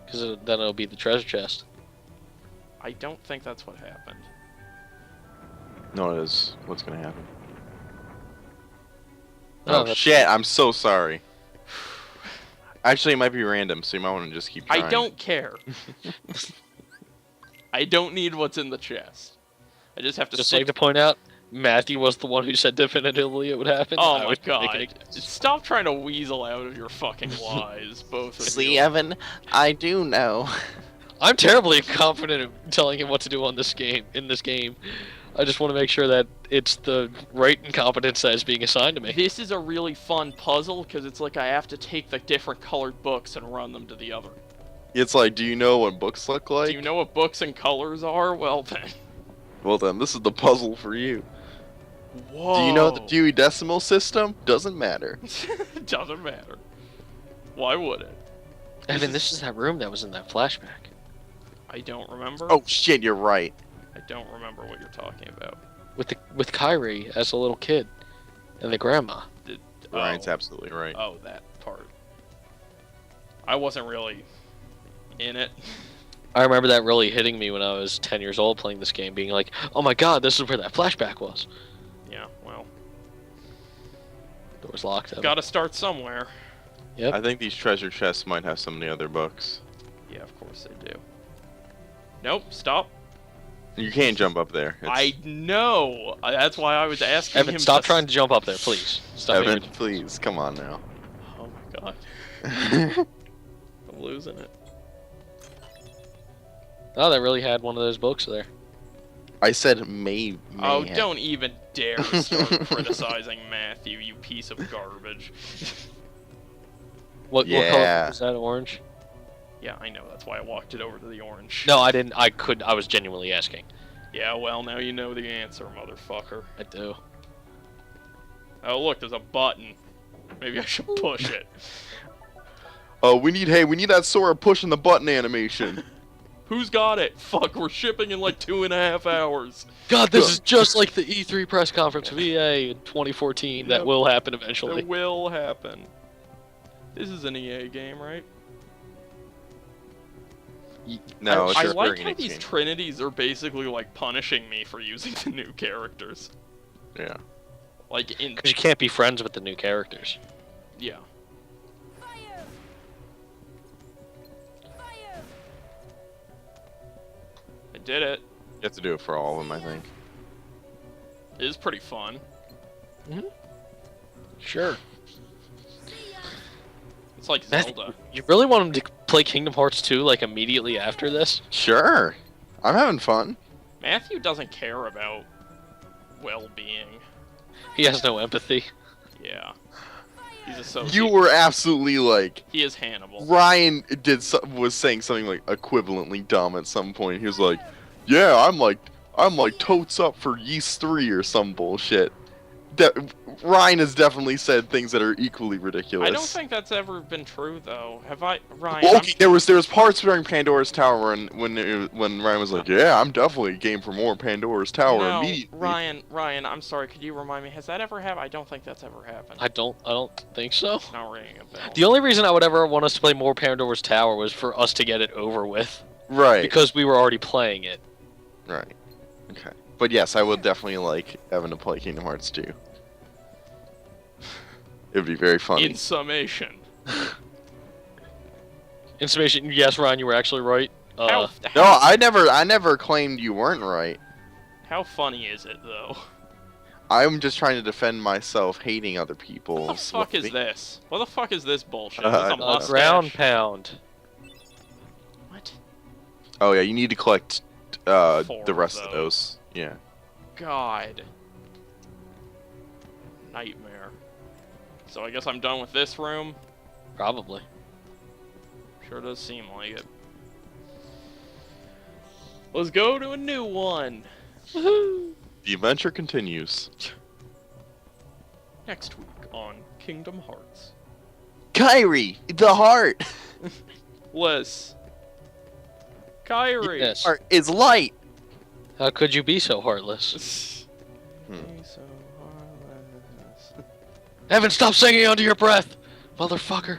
because then it'll be the treasure chest. I don't think that's what happened. No, it is. What's gonna happen? Oh, Oh, that's- shit, I'm so sorry. Actually, it might be random, so you might want to just keep trying. I don't care. I don't need what's in the chest. I just have to Just stick like to point out, Matthew was the one who said definitively it would happen. Oh I my was god. making it- Stop trying to weasel out of your fucking lies, both of See, you. Evan, I do know. I'm terribly confident in telling him what to do on this game. In this game, I just want to make sure that it's the right incompetence that is being assigned to me. This is a really fun puzzle, because it's like I have to take the different colored books and run them to the other. It's like, do you know what books look like? Do you know what books and colors are? Well then. Well then, this is the puzzle for you. Whoa. Do you know the Dewey Decimal System? Doesn't matter. Doesn't matter. Why would it? Evan, this is that room that was in that flashback. I don't remember. Oh shit, you're right. I don't remember what you're talking about. With Kyrie as a little kid. And the grandma. Ryan's absolutely right. Oh, that part. I wasn't really in it. I remember that really hitting me when I was 10 years old playing this game, being like, oh my god, this is where that flashback was. Yeah, well. Door's locked. Gotta start somewhere. Yep. I think these treasure chests might have some of the other books. Yeah, of course they do. Nope, stop. You can't jump up there. I know. That's why I was asking Evan, him stop trying to jump up there, please. Stop Evan, being- please, come on now. Oh my god. I'm losing it. Oh, that really had one of those books there. I said may. Oh, have. don't even dare start criticizing Matthew, you piece of garbage. What Yeah. color was that? Orange? Yeah, I know. That's why I walked it over to the orange. No, I didn't. I was genuinely asking. Yeah, well, now you know the answer, motherfucker. I do. Oh, look, there's a button. Maybe I should push it. Oh, we need that Sora pushing the button animation. Who's got it? Fuck, we're shipping in like 2.5 hours. God, this is just like the E3 press conference of EA in 2014 that Yep. will happen eventually. It will happen. This is an EA game, right? No, it's I your like Square how Enix these game. trinities are basically like punishing me for using the new characters. Yeah. Like in Because you can't be friends with the new characters. yeah. Fire! Fire! I did it. You have to do it for all of them, I think. It is pretty fun. Sure. It's like Matthew, Zelda. you really want him to play Kingdom Hearts 2 like immediately after this? Sure. I'm having fun. Matthew doesn't care about well-being. He has no empathy. Yeah. He's a sociopath. You were absolutely like He is Hannibal. Ryan was saying something like equivalently dumb at some point. He was like, "Yeah, I'm like totes up for Yeast 3 or some bullshit." Ryan has definitely said things that are equally ridiculous. I don't think that's ever been true, though. Have I, Ryan? Well, okay, there was parts during Pandora's Tower when Ryan was like, "Yeah, I'm definitely game for more Pandora's Tower No, immediately." Ryan, I'm sorry. Could you remind me? Has that ever happened? I don't think that's ever happened. I don't think so. Not ringing a bell. The only reason I would ever want us to play more Pandora's Tower was for us to get it over with. Right. Because we were already playing it. Right. Okay. But yes, I would definitely like Evan to play Kingdom Hearts 2. It would be very funny. In summation. In summation, yes, Ryan, you were actually right. No, I never claimed you weren't right. How funny is it, though? I'm just trying to defend myself hating other people. What the fuck is this? What the fuck is this bullshit? Uh, Is this a mustache? Ground pound. What? Oh yeah, you need to collect Four the of rest of those. those. Yeah. God. Nightmare. So I guess I'm done with this room. Probably. Sure does seem like it. Let's go to a new one. Woohoo! The adventure continues. Next week on Kingdom Hearts. Kyrie, the heart. Liz. Kyrie. Yes. Heart is light. How could you be so heartless? Be so heartless. Evan, stop singing under your breath! Motherfucker.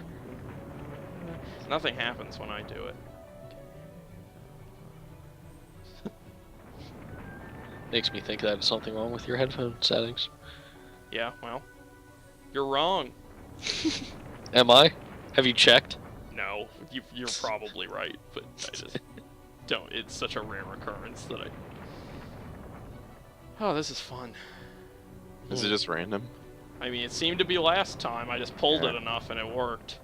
Nothing happens when I do it. Makes me think that there's something wrong with your headphone settings. Yeah, well. You're wrong. Am I? Have you checked? No, you're probably right, but I just don't. It's such a rare occurrence that I. Oh, this is fun. Is it just random? I mean, it seemed to be last time. I just pulled it Yeah. enough and it worked.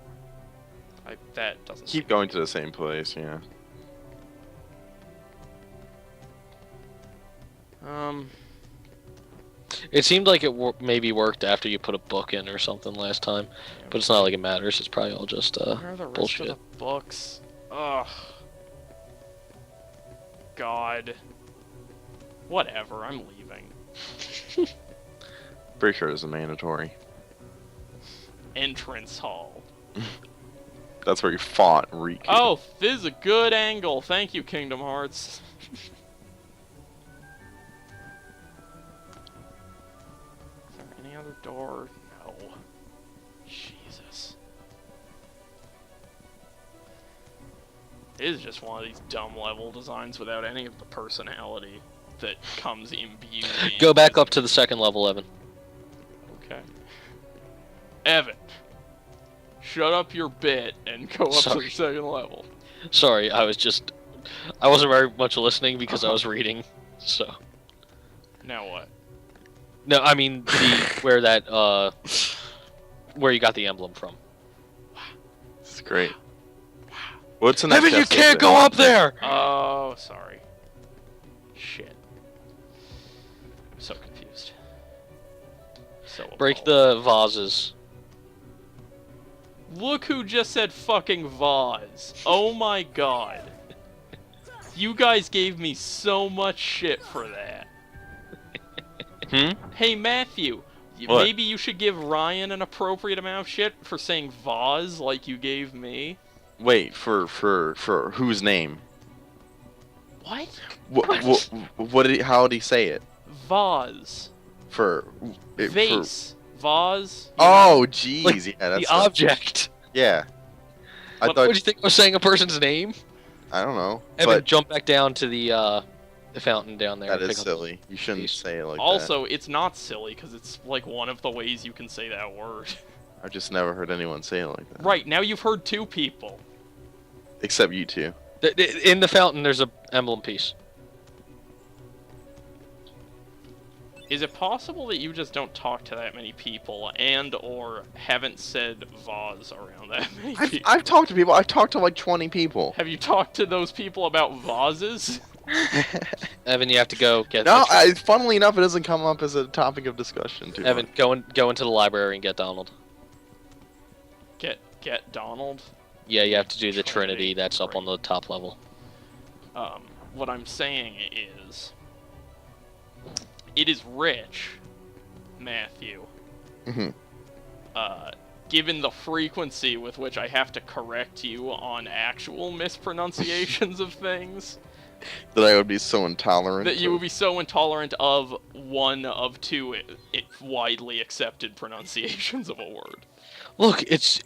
That doesn't. Keep going to the same place, yeah. It seemed like it maybe worked after you put a book in or something last time, but it's not like it matters. It's probably all just Where are the rest bullshit. of the books? Ugh. God. Whatever. I'm leaving. Pretty sure it's a mandatory. Entrance hall. That's where you fought Riku. Oh, this is a good angle. Thank you, Kingdom Hearts. Is there any other door? No. Jesus. It is just one of these dumb level designs without any of the personality that comes imbued in. Go back up to the second level, Evan. Okay. Evan. Shut up your bit and go up to Sorry. the second level. Sorry, I wasn't very much listening because I was reading, so. Now what? No, I mean, where you got the emblem from. It's great. What's the next Evan, you episode can't then? go up there! Oh, sorry. Shit. I'm so confused. So Break appalled. the vases. Look who just said fucking vase. Oh my god. You guys gave me so much shit for that. Hey Matthew, What? maybe you should give Ryan an appropriate amount of shit for saying vase like you gave me. Wait, for whose name? What? What did he, how did he say it? Vase. For Vase. Vase. Oh, jeez, Like, yeah, that's The object. Yeah. I What- thought What do you think I was saying a person's name? I don't know, Evan, but jump back down to the fountain down there. that and is pick up silly. You shouldn't piece. say it like Also, it's not silly because it's like one of the ways you can say that word. that. I've just never heard anyone say it like that. Right, now you've heard two people. Except you two. In the fountain, there's a emblem piece. Is it possible that you just don't talk to that many people and or haven't said vase around that many people? I've talked to people. I've talked to like 20 people. Have you talked to those people about vases? Evan, you have to go get. No, funnily enough, it doesn't come up as a topic of discussion. Too Evan, much. go into the library and get Donald. Get Donald? Yeah, you have to do the Trinity, Trinity. That's up on the top level. What I'm saying is... It is rich, Matthew. Mhm. Given the frequency with which I have to correct you on actual mispronunciations of things, That I would be so intolerant. that you of- would be so intolerant of one of two widely accepted pronunciations of a word. Look, it's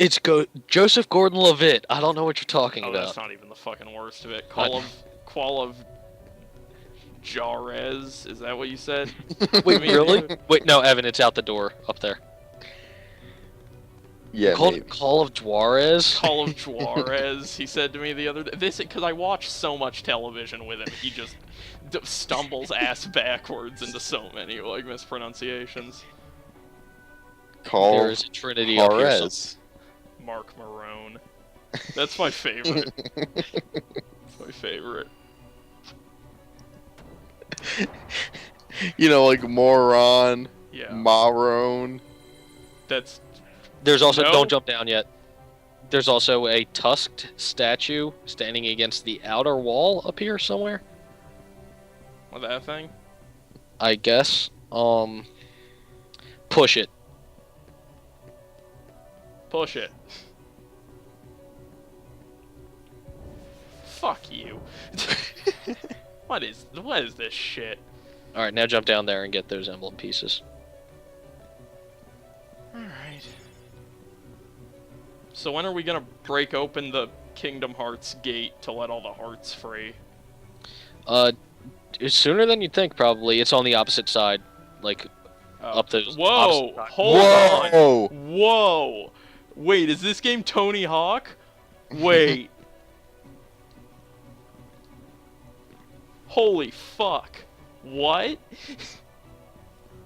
Joseph Gordon-Levitt. I don't know what you're talking Oh, about. that's not even the fucking worst of it. Qual of Jarez, is that what you said? Wait, I mean, really? Wait, no, Evan, it's out the door up there. Yeah, Call maybe. of Juarez. Call of Juarez, he said to me the other day. Because I watch so much television with him, he just stumbles ass backwards into so many like mispronunciations. Call There is a Trinity up here. Juarez. Mark Marone. That's my favorite. That's my favorite. You know, like moron, Yeah. marone. That's There's also No. don't jump down yet. There's also a tusked statue standing against the outer wall up here somewhere. what that thing? I guess. Push it. Push it. Fuck you. What is this shit? All right, now jump down there and get those emblem pieces. Alright. So when are we gonna break open the Kingdom Hearts gate to let all the hearts free? It's sooner than you'd think, probably. It's on the opposite side, like up the Whoa! opposite side. Hold on! Whoa! Whoa! Wait, is this game Tony Hawk? Wait. Holy fuck. What?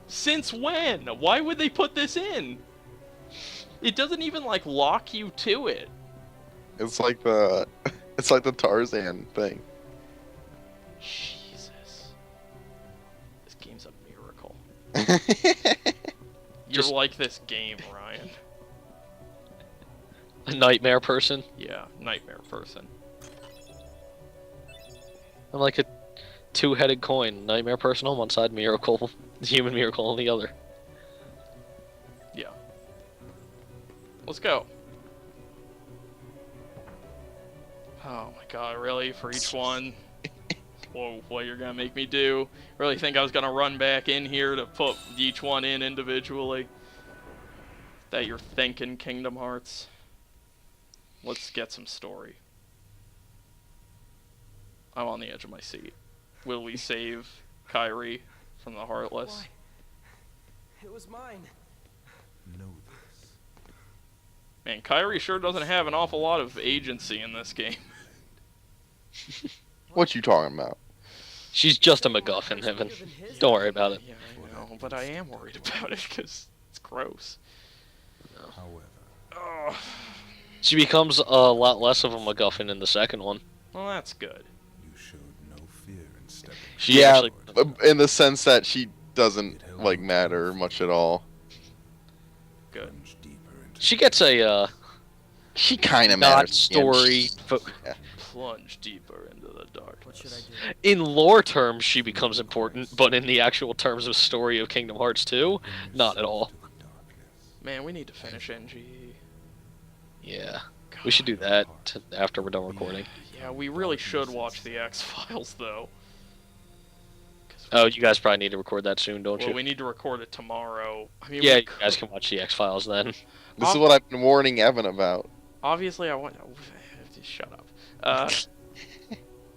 Since when? Why would they put this in? It doesn't even, like, lock you to it. It's like the Tarzan thing. Jesus. This game's a miracle. You're Just- like this game, Ryan. A nightmare person. Yeah, nightmare person. I'm like a two-headed coin. Nightmare person on one side, miracle, human miracle on the other. Yeah. Let's go. Oh my god, really? For each one? Whoa, what you're gonna make me do? Really think I was gonna run back in here to put each one in individually? that you're thinking, Kingdom Hearts? Let's get some story. I'm on the edge of my seat. Will we save Kairi from the Heartless? Why? It was mine. Know this. Man, Kairi sure doesn't have an awful lot of agency in this game. What you talking about? She's just a MacGuffin, Evan. Don't worry about it. Yeah, I know, but I am worried about it because it's gross. However, Ugh. She becomes a lot less of a MacGuffin in the second one. Well, that's good. you showed no fear in stepping. She Yeah, actually, in the sense that she doesn't like matter much at all. Good. Plunge deeper into she gets a She kind of not matters. again. story. Plunge deeper into the darkness. What should I do? In lore terms, she becomes important, but in the actual terms of story of Kingdom Hearts 2, not at all. the darkness. Man, we need to finish NGE. Yeah, we should do that after we're done recording. Yeah, we really should watch the X-Files, though. 'Cause Oh, you guys probably need to record that soon, don't well, you? we need to record it tomorrow. I mean, Yeah, we you guys can watch the X-Files then. This is what I've been warning Evan about. Obviously, I want. Shut up.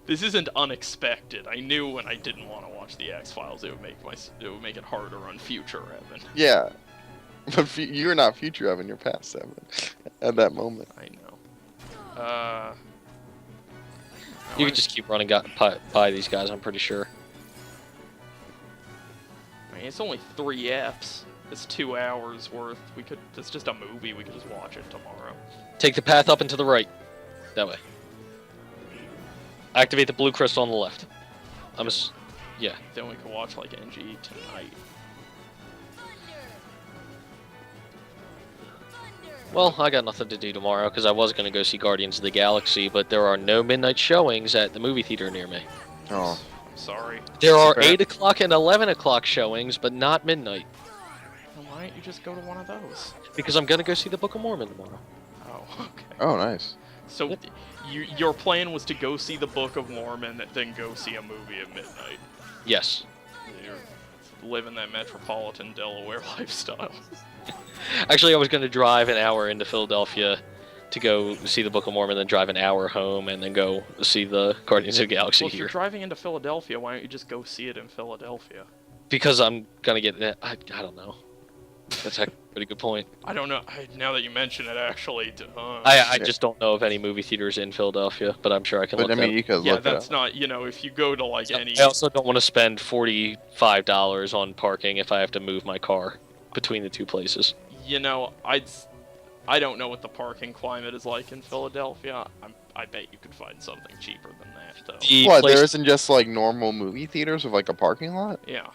This isn't unexpected. I knew when I didn't want to watch the X-Files, it would make it harder on future Evan. Yeah, but you're not future Evan. You're past Evan at that moment. I know. You can just keep running by these guys, I'm pretty sure. I mean, it's only 3 eps. It's 2 hours worth. It's just a movie. We could just watch it tomorrow. Take the path up and to the right. That way. Activate the blue crystal on the left. Yeah. Then we could watch like NGE tonight. Well, I got nothing to do tomorrow because I was going to go see Guardians of the Galaxy, but there are no midnight showings at the movie theater near me. Oh, I'm sorry. There are Super. 8 o'clock and 11 o'clock showings, but not midnight. Then why don't you just go to one of those? Because I'm going to go see the Book of Mormon tomorrow. Oh, okay. oh, nice. So, your plan was to go see the Book of Mormon, then go see a movie at midnight. Yes. You're living that metropolitan Delaware lifestyle. Actually, I was going to drive an hour into Philadelphia to go see the Book of Mormon, then drive an hour home, and then go see the Guardians of the Galaxy Well, if here. you're driving into Philadelphia, why don't you just go see it in Philadelphia? Because I'm going to get... I don't know. That's a pretty good point. I don't know. Now that you mention it, actually, I just don't know of any movie theaters in Philadelphia, but I'm sure I can But look I mean, that you could yeah, look it that's up. not. If you go to like up. any, I also don't want to spend $45 on parking if I have to move my car between the two places. I don't know what the parking climate is like in Philadelphia. I bet you could find something cheaper than that, though. The What? place- There isn't just like normal movie theaters with like a parking lot? Yeah,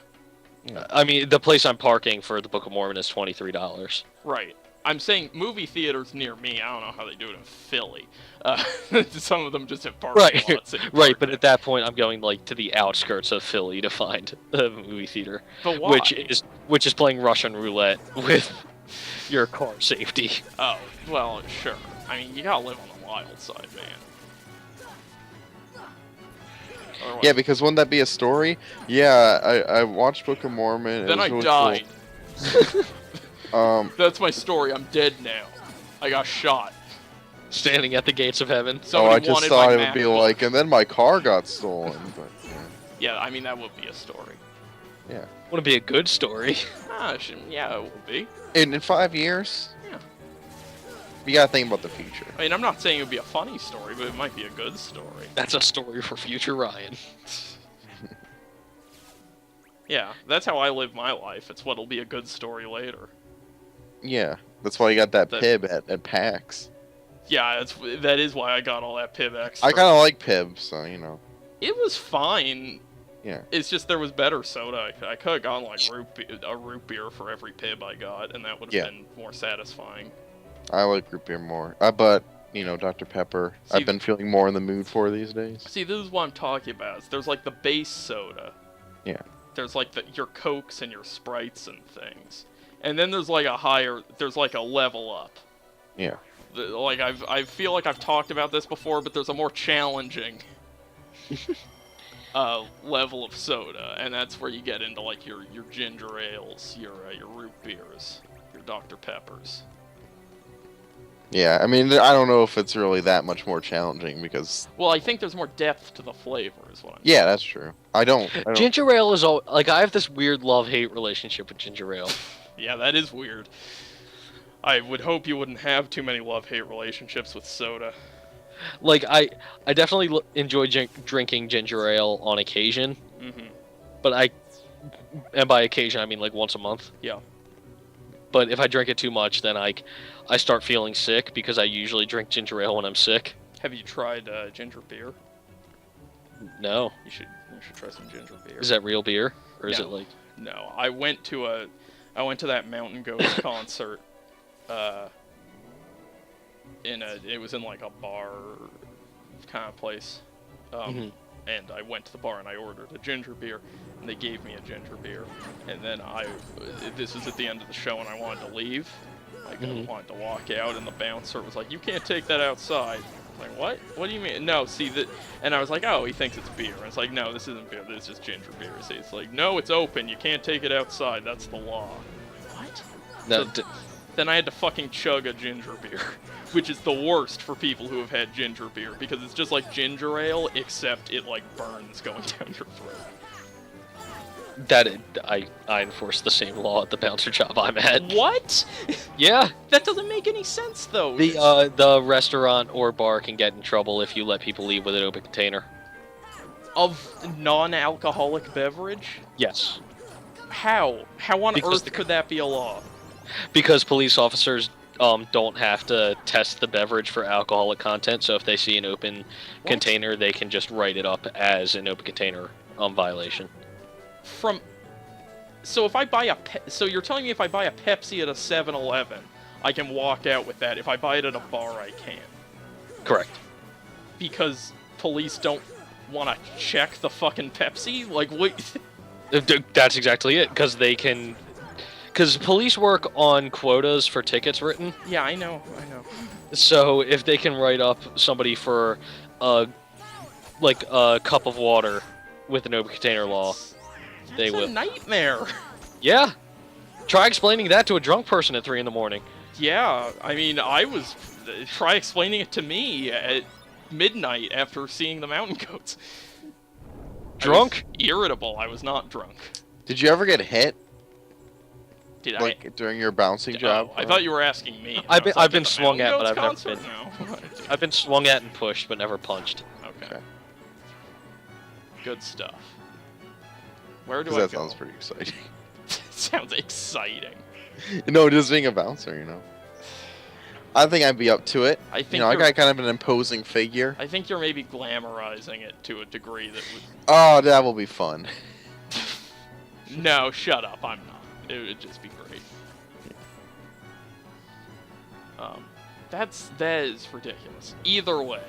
I mean, the place I'm parking for the Book of Mormon is $23. right. I'm saying movie theaters near me. I don't know how they do it in Philly. Some of them just have parking Right, lots. that you right. park But in. at that point, I'm going like to the outskirts of Philly to find a movie theater, But why? which is playing Russian roulette with your car safety. Oh, well, sure. I mean, you gotta live on the wild side, man. Otherwise- Yeah, because wouldn't that be a story? Yeah, I watched Book of Mormon. It Then was I really died. Cool. That's my story. I'm dead now. I got shot. Standing at the gates of heaven. Oh, Somebody I just wanted thought my it would map be book. like, and then my car got stolen. But Yeah, I mean that would be a story. yeah. Would it be a good story? Yeah, it would be. In 5 years, Yeah. you gotta think about the future. I mean, I'm not saying it would be a funny story, but it might be a good story. That's a story for future Ryan. Yeah, that's how I live my life. It's what'll be a good story later. Yeah, that's why you got that That- Pib at PAX. Yeah, that is why I got all that Pib extra. I kind of like Pib, so you know. It was fine. Yeah. It's just there was better soda. I could have gotten like a root beer for every Pib I got, and that would have Yeah. been more satisfying. I like root beer more. But you know, Dr. Pepper, See- I've been feeling more in the mood for these days. See, this is what I'm talking about. Is there's like the base soda. Yeah. There's like your Cokes and your Sprites and things. And then there's like there's like a level up. Yeah. Like I feel like I've talked about this before, but there's a more challenging level of soda, and that's where you get into like your ginger ales, your root beers, your of Dr. Peppers. Yeah, I mean, I don't know if it's really that much more challenging because. Well, I think there's more depth to the flavor, is what I'm Yeah, that's true. I don't. Ginger ale is all like I have this weird love-hate relationship with ginger ale. Yeah, that is weird. I would hope you wouldn't have too many love-hate relationships with soda. Like I definitely enjoy drinking ginger ale on occasion, but and by occasion I mean like once a month. Yeah. But if I drink it too much, then I start feeling sick because I usually drink ginger ale when I'm sick. Have you tried ginger beer? No. You should try some ginger beer. Is that real beer, or is No. it like? No, I went to that Mountain Goats concert. It was in like a bar kind of place. And I went to the bar and I ordered a ginger beer, and they gave me a ginger beer. And then this was at the end of the show, and I wanted to leave. Like, I wanted to walk out, and the bouncer was like, "You can't take that outside." I was like, "What? What do you mean?" No, see that, and I was like, "Oh, he thinks it's beer." And it's like, "No, this isn't beer. This is just ginger beer." See, it's like, "No, it's open. You can't take it outside. That's the law." What? No, So then I had to fucking chug a ginger beer, which is the worst for people who have had ginger beer, because it's just like ginger ale, except it like burns going down your throat. I enforce the same law at the bouncer job I'm at. What? Yeah. That doesn't make any sense, though. The restaurant or bar can get in trouble if you let people leave with an open container. Of non-alcoholic beverage? Yes. How? How on Because earth could that be a law? Because police officers don't have to test the beverage for alcoholic content, so if they see an open container, they can just write it up as an open container violation. So if I buy so you're telling me if I buy a Pepsi at a 7-Eleven, I can walk out with that. If I buy it at a bar, I can't. Correct. Because police don't want to check the fucking Pepsi? Like, what? That's exactly it, because they can... Because police work on quotas for tickets written. Yeah, I know. So if they can write up somebody for a cup of water with an open container law, they will. It's a nightmare. Yeah. Try explaining that to a drunk person at 3 in the morning. Yeah, I mean, try explaining it to me at midnight after seeing the Mountain Goats. Drunk? I was irritable. I was not drunk. Did you ever get hit? Did Like during your bouncing job? I thought you were asking me. I've been swung at, but I've never been. No. I've been swung at and pushed, but never punched. Okay. Good stuff. Where do I That go? sounds pretty exciting. Sounds exciting. No, just being a bouncer, you know. I think I'd be up to it. I think I got kind of an imposing figure. I think you're maybe glamorizing it to a degree that would. Oh, that will be fun. No, shut up. I'm not. It would just be great. That is ridiculous. Either way,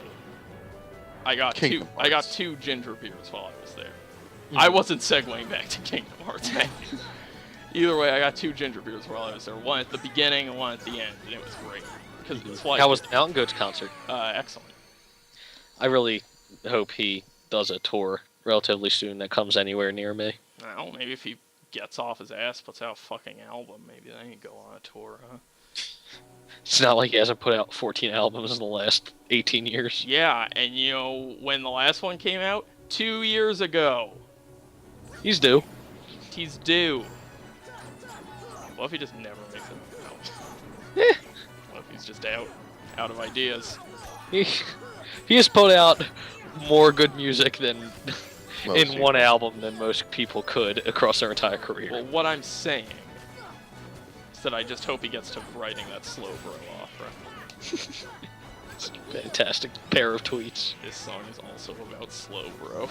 I got two ginger beers while I was there. I wasn't segueing back to Kingdom Hearts. Either way, I got 2 ginger beers while I was there. One at the beginning and one at the end, and it was great. How was the Mountain Goats concert? Excellent. I really hope he does a tour relatively soon that comes anywhere near me. Well, maybe if he gets off his ass, puts out a fucking album, maybe then he'd go on a tour, huh? It's not like he hasn't put out 14 albums in the last 18 years. Yeah, and you know, when the last one came out? 2 years ago. He's due. He's due. What if he just never makes an album? What if he's just out of ideas? He has put out more good music than Most one album than most people could across their entire career. Well, what I'm saying is that I just hope he gets to writing that Slow Bro opera. Fantastic pair of tweets. This song is also about Slow Bro.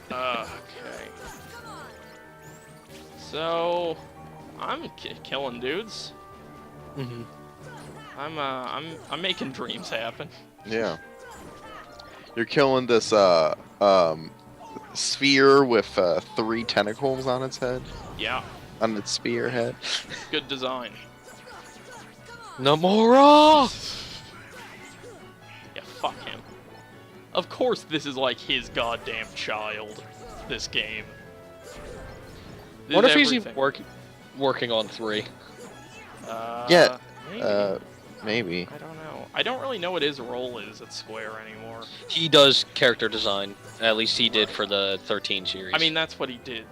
Okay. So, I'm killing dudes. Mm-hmm. I'm making dreams happen. Yeah. You're killing this sphere with 3 tentacles on its head. Yeah, On its spear head. good design. Namora! Yeah, fuck him. Of course this is like his goddamn child, this game. This What is if he's everything. even working? working on 3. Yeah, Maybe. Maybe. I don't know. I don't really know what his role is at Square anymore. He does character design. At least he did for the 13 series. I mean, that's what he did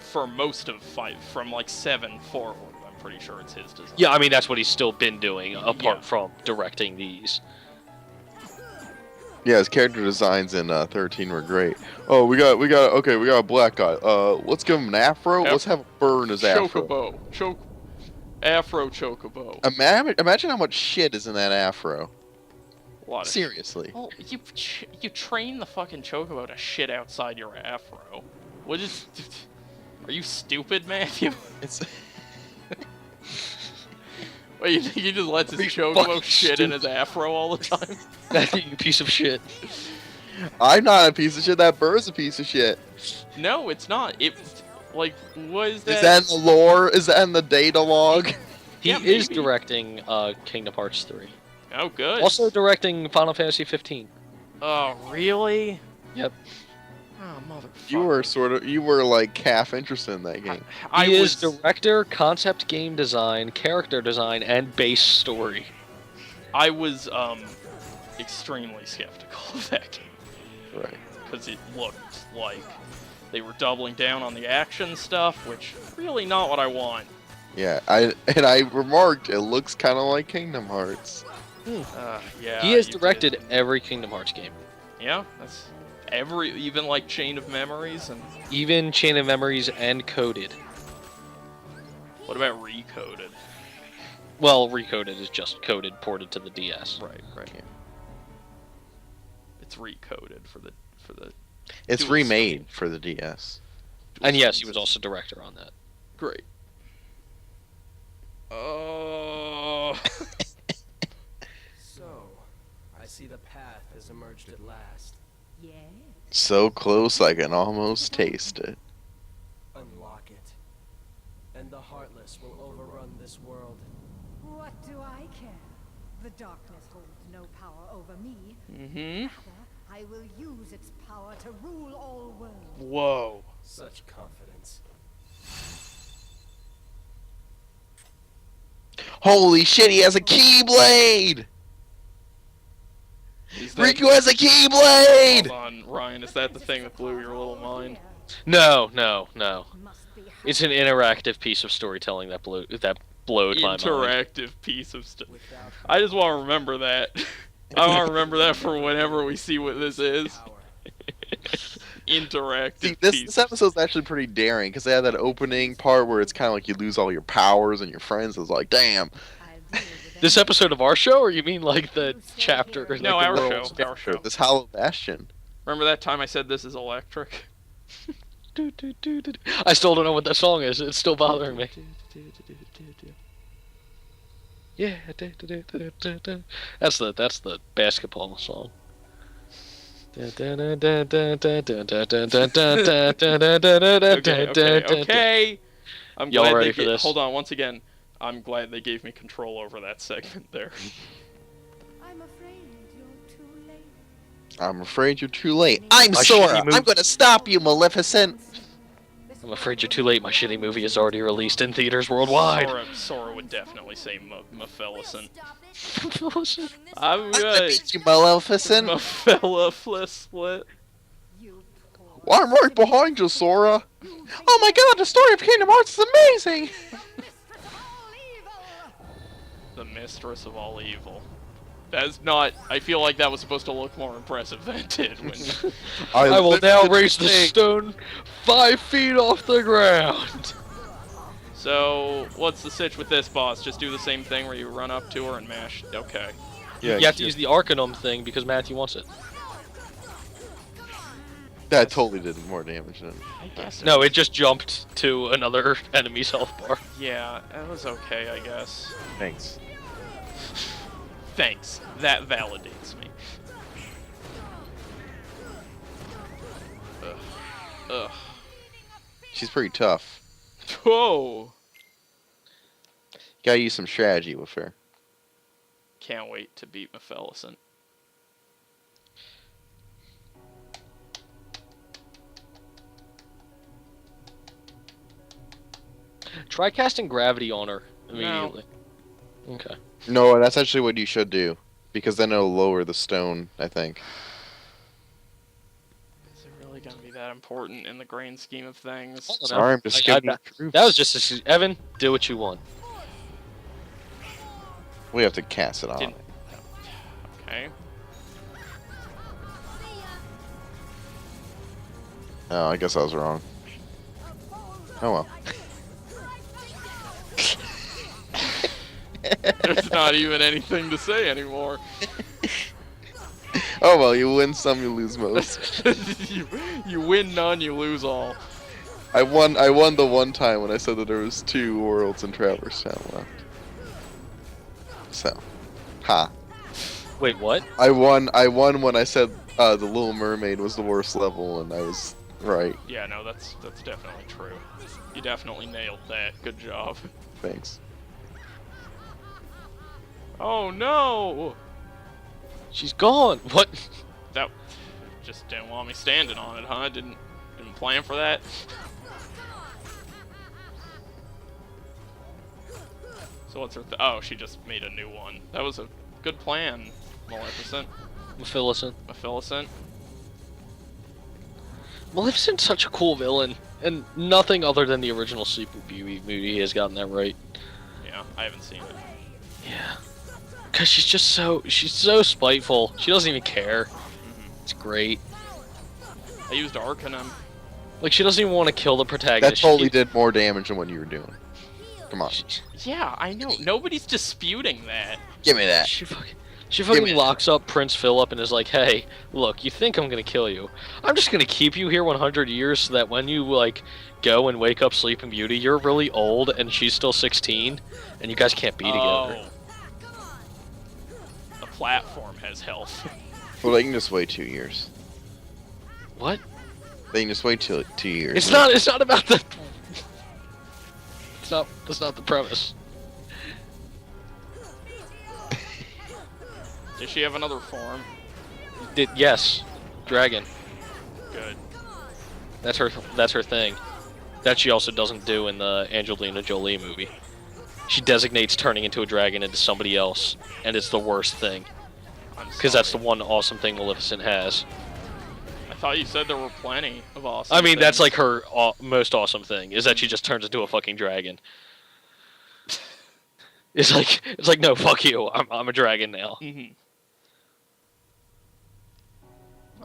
for most of 5, from like 7 forward. I'm pretty sure it's his design. yeah, I mean that's what he's still been doing apart Yeah. from directing these. Yeah, his character designs in 13 were great. Oh, we got a black guy. Let's give him an afro. Yep. Let's have a burr in his afro. Chocobo. Afro Chocobo. Imagine how much shit is in that afro. A lot of Seriously. Well, you train the fucking Chocobo to shit outside your afro. What is... Are you stupid, Matthew? It's Wait, you think he just lets his Are you Chocobo fucking shit in stupid? his afro all the time? Matthew, you piece of shit. I'm not a piece of shit. That burr's a piece of shit. No, it's not. It, like, what is that? Is that in the lore? Is that in the data log? He Yeah, is maybe. directing Kingdom Hearts 3. Oh, good. Also directing Final Fantasy 15. Oh, really? Yep. Oh, motherfucker. You were like half interested in that game. I He was... is director, concept game design, character design, and base story. I was, extremely skeptical of that game. Right. Because it looked like they were doubling down on the action stuff, which really not what I want. Yeah, I remarked it looks kind of like Kingdom Hearts. Yeah. He has you directed did. every Kingdom Hearts game. Yeah, that's even like Chain of Memories and Even Chain of Memories and Coded. what about Recoded? Well, Recoded is just coded ported to the DS. Right. It's recoded for the It's Dual remade for the DS. And yes, he was also director on that. great. Oh. So, I see the path has emerged at last. Yes. So close I can almost taste it. Unlock it. And the Heartless will overrun this world. What do I care? The darkness holds no power over me. Mm-hmm. Rather, I will use its power to rule all worlds. Whoa. Such confidence. Holy shit, he has a keyblade! Is that, Riku has a keyblade! hold on, Ryan. Is that the thing that blew your little mind? No. Must be It's an interactive piece of storytelling that blowed my mind. Interactive piece of stuff. Without I just want to remember that. I want to remember that for whenever we see what this is. power. Interactive See, piece. this episode's actually pretty daring because they had that opening part where it's kind of like you lose all your powers and your friends. It's like, damn. I'll deal with This any- episode of our show, or you mean like the chapter? Like No, the our world's- show. Our show. This Hollow Bastion. Remember that time I said this is electric? I still don't know what that song is. It's still bothering me. Yeah. That's the basketball song. Okay. I'm Y'all glad ready they for this? Hold on, once again. I'm glad they gave me control over that segment there. I'm afraid you're too late. I'm afraid you're too late. I'm My Sora. shitty move. I'm gonna stop you, Maleficent. I'm afraid you're too late. My shitty movie is already released in theaters worldwide. Sora would definitely say Mephilicent. Stop it. I'm I'm gonna good. beat you, Maleficent. Mephilicent. You poor Well, I'm right behind you, Sora. Oh my god, the story of Kingdom Hearts is amazing! The mistress of all evil. That's not. I feel like that was supposed to look more impressive than it did. When, I will now literally raise the think- stone 5 feet off the ground. so, what's the sitch with this boss? Just do the same thing where you run up to her and mash. Okay. Yeah, You have to use the Arcanum thing because Matthew wants it. that totally did more damage than. I guess. No, it just jumped to another enemy's health bar. Yeah, that was okay, I guess. Thanks. Thanks. That validates me. Ugh. She's pretty tough. Whoa! Gotta use some strategy with her. Can't wait to beat Mephilicent. Try casting gravity on her immediately. Okay. No, that's actually what you should do, because then it'll lower the stone, I think. Is it really gonna be that important in the grand scheme of things? I don't know. Sorry, I'm just giving you truth. That was just a, Evan. Do what you want. We have to cast it on. Didn't- Okay. Oh, I guess I was wrong. Oh well. There's not even anything to say anymore. Oh well, you win some, you lose most. you win none, you lose all. I won the one time when I said that there was 2 worlds in Traverse Town left. So, ha. Wait, what? I won when I said the Little Mermaid was the worst level, and I was right. Yeah, no, that's definitely true. You definitely nailed that. Good job. Thanks. Oh no! She's gone. What? That just didn't want me standing on it, huh? Didn't plan for that. So what's her? Oh, she just made a new one. That was a good plan, Maleficent. Maleficent. Maleficent's such a cool villain, and nothing other than the original Sleeping Beauty movie has gotten that right. Yeah, I haven't seen it. Yeah. Cause she's so spiteful. She doesn't even care. It's great. I used Arcanum. Like, she doesn't even want to kill the That protagonist. totally did more damage than what you were doing. Come on. Yeah, I know. Nobody's disputing that. Give me that. She fucking Give me locks up Prince Philip and is like, "Hey, look, you think I'm gonna kill you? I'm just gonna keep you here 100 years so that when you like go and wake up Sleeping Beauty, you're really old and she's still 16, and you guys can't be together." The platform has health. Well, they can just wait 2 years. What? They can just wait 2 years. It's not. It's not about the. It's not. That's not the premise. Does she have another form? Yes, dragon. Good. That's her thing. That she also doesn't do in the Angelina Jolie movie. She designates turning into a dragon into somebody else, and it's the worst thing. Because that's the one awesome thing Maleficent has. I thought you said there were plenty of awesome I mean, that's things. like her most awesome thing, is that she just turns into a fucking dragon. It's like no, fuck you. I'm a dragon now. Mm-hmm.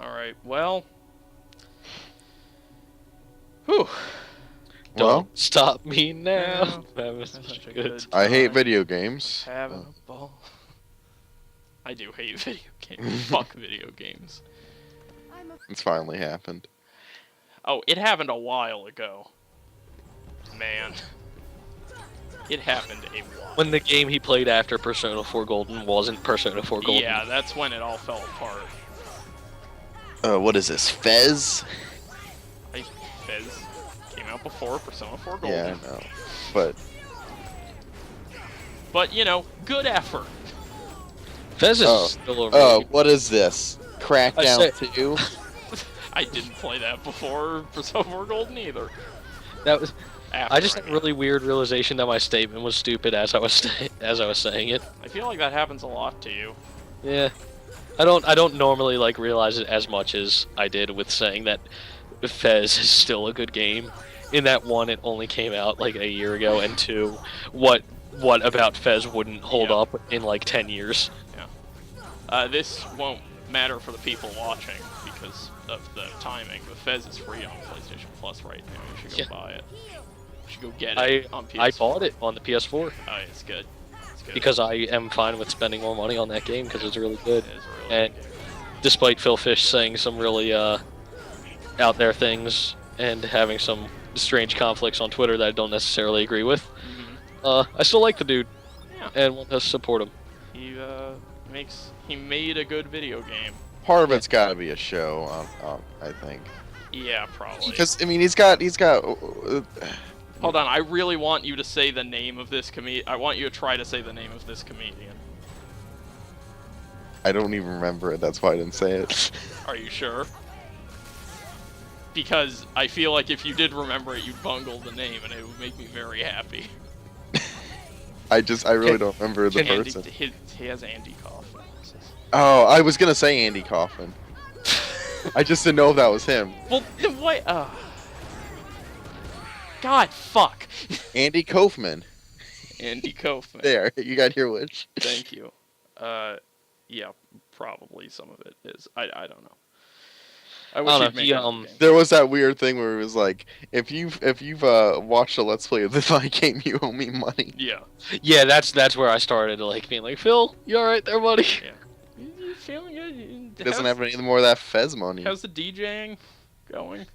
Alright, well. Whew. Don't Well, stop me now. Yeah, That was that's such such a good. good I hate time. video games. Having a ball. I do hate video games. Fuck video games. I'm a It's finally happened. Oh, it happened a while ago. Man. It happened a while. When the game he played after Persona 4 Golden wasn't Persona 4 Golden. Yeah, that's when it all fell apart. What is this, Fez? Fez came out before Persona 4 Golden. Yeah, I know. But But, you know, good effort. Fez is Oh. still over. what is this? Crackdown 2? I didn't play that before Persona 4 Golden either. That was. After I just had a did. really weird realization that my statement was stupid as I was saying it. I feel like that happens a lot to you. Yeah, I don't normally like realize it as much as I did with saying that Fez is still a good game. In that one, it only came out like a year ago, and two, what about Fez wouldn't hold Yeah. up in like 10 years? This won't matter for the people watching because of the timing, but Fez is free on PlayStation Plus right now. You should go Yeah. buy it. You should go get it on PS4. I bought it on the PS4 Oh, it's good. It's good. because I am fine with spending more money on that game because it's really good. It is a really And good game. despite Phil Fish saying some really out there things and having some strange conflicts on Twitter that I don't necessarily agree with, I still like the dude Yeah. and want to support him. He made a good video game. Part of it's got to be a show, I think. Yeah, probably. Because I mean, he's got. Hold on, I really want you to say the name of this I want you to try to say the name of this comedian. I don't even remember it. That's why I didn't say it. Are you sure? because I feel like if you did remember it, you'd bungle the name, and it would make me very happy. I really don't remember the person. He has Andy Kaufman. Oh, I was gonna say Andy Kaufman. I just didn't know if that was him. Well, then what? God, fuck. Andy Kaufman. Andy Kaufman. There, you got your wish. Thank you. Yeah, probably some of it is. I don't know. I wish he'd make another game. There was that weird thing where it was like, if you've watched a Let's Play of the Vine game, you owe me money. Yeah. Yeah, that's where I started like being like, Phil, you alright there, buddy? Yeah. You feeling good? He doesn't have any more of that Fez money. How's the DJing going?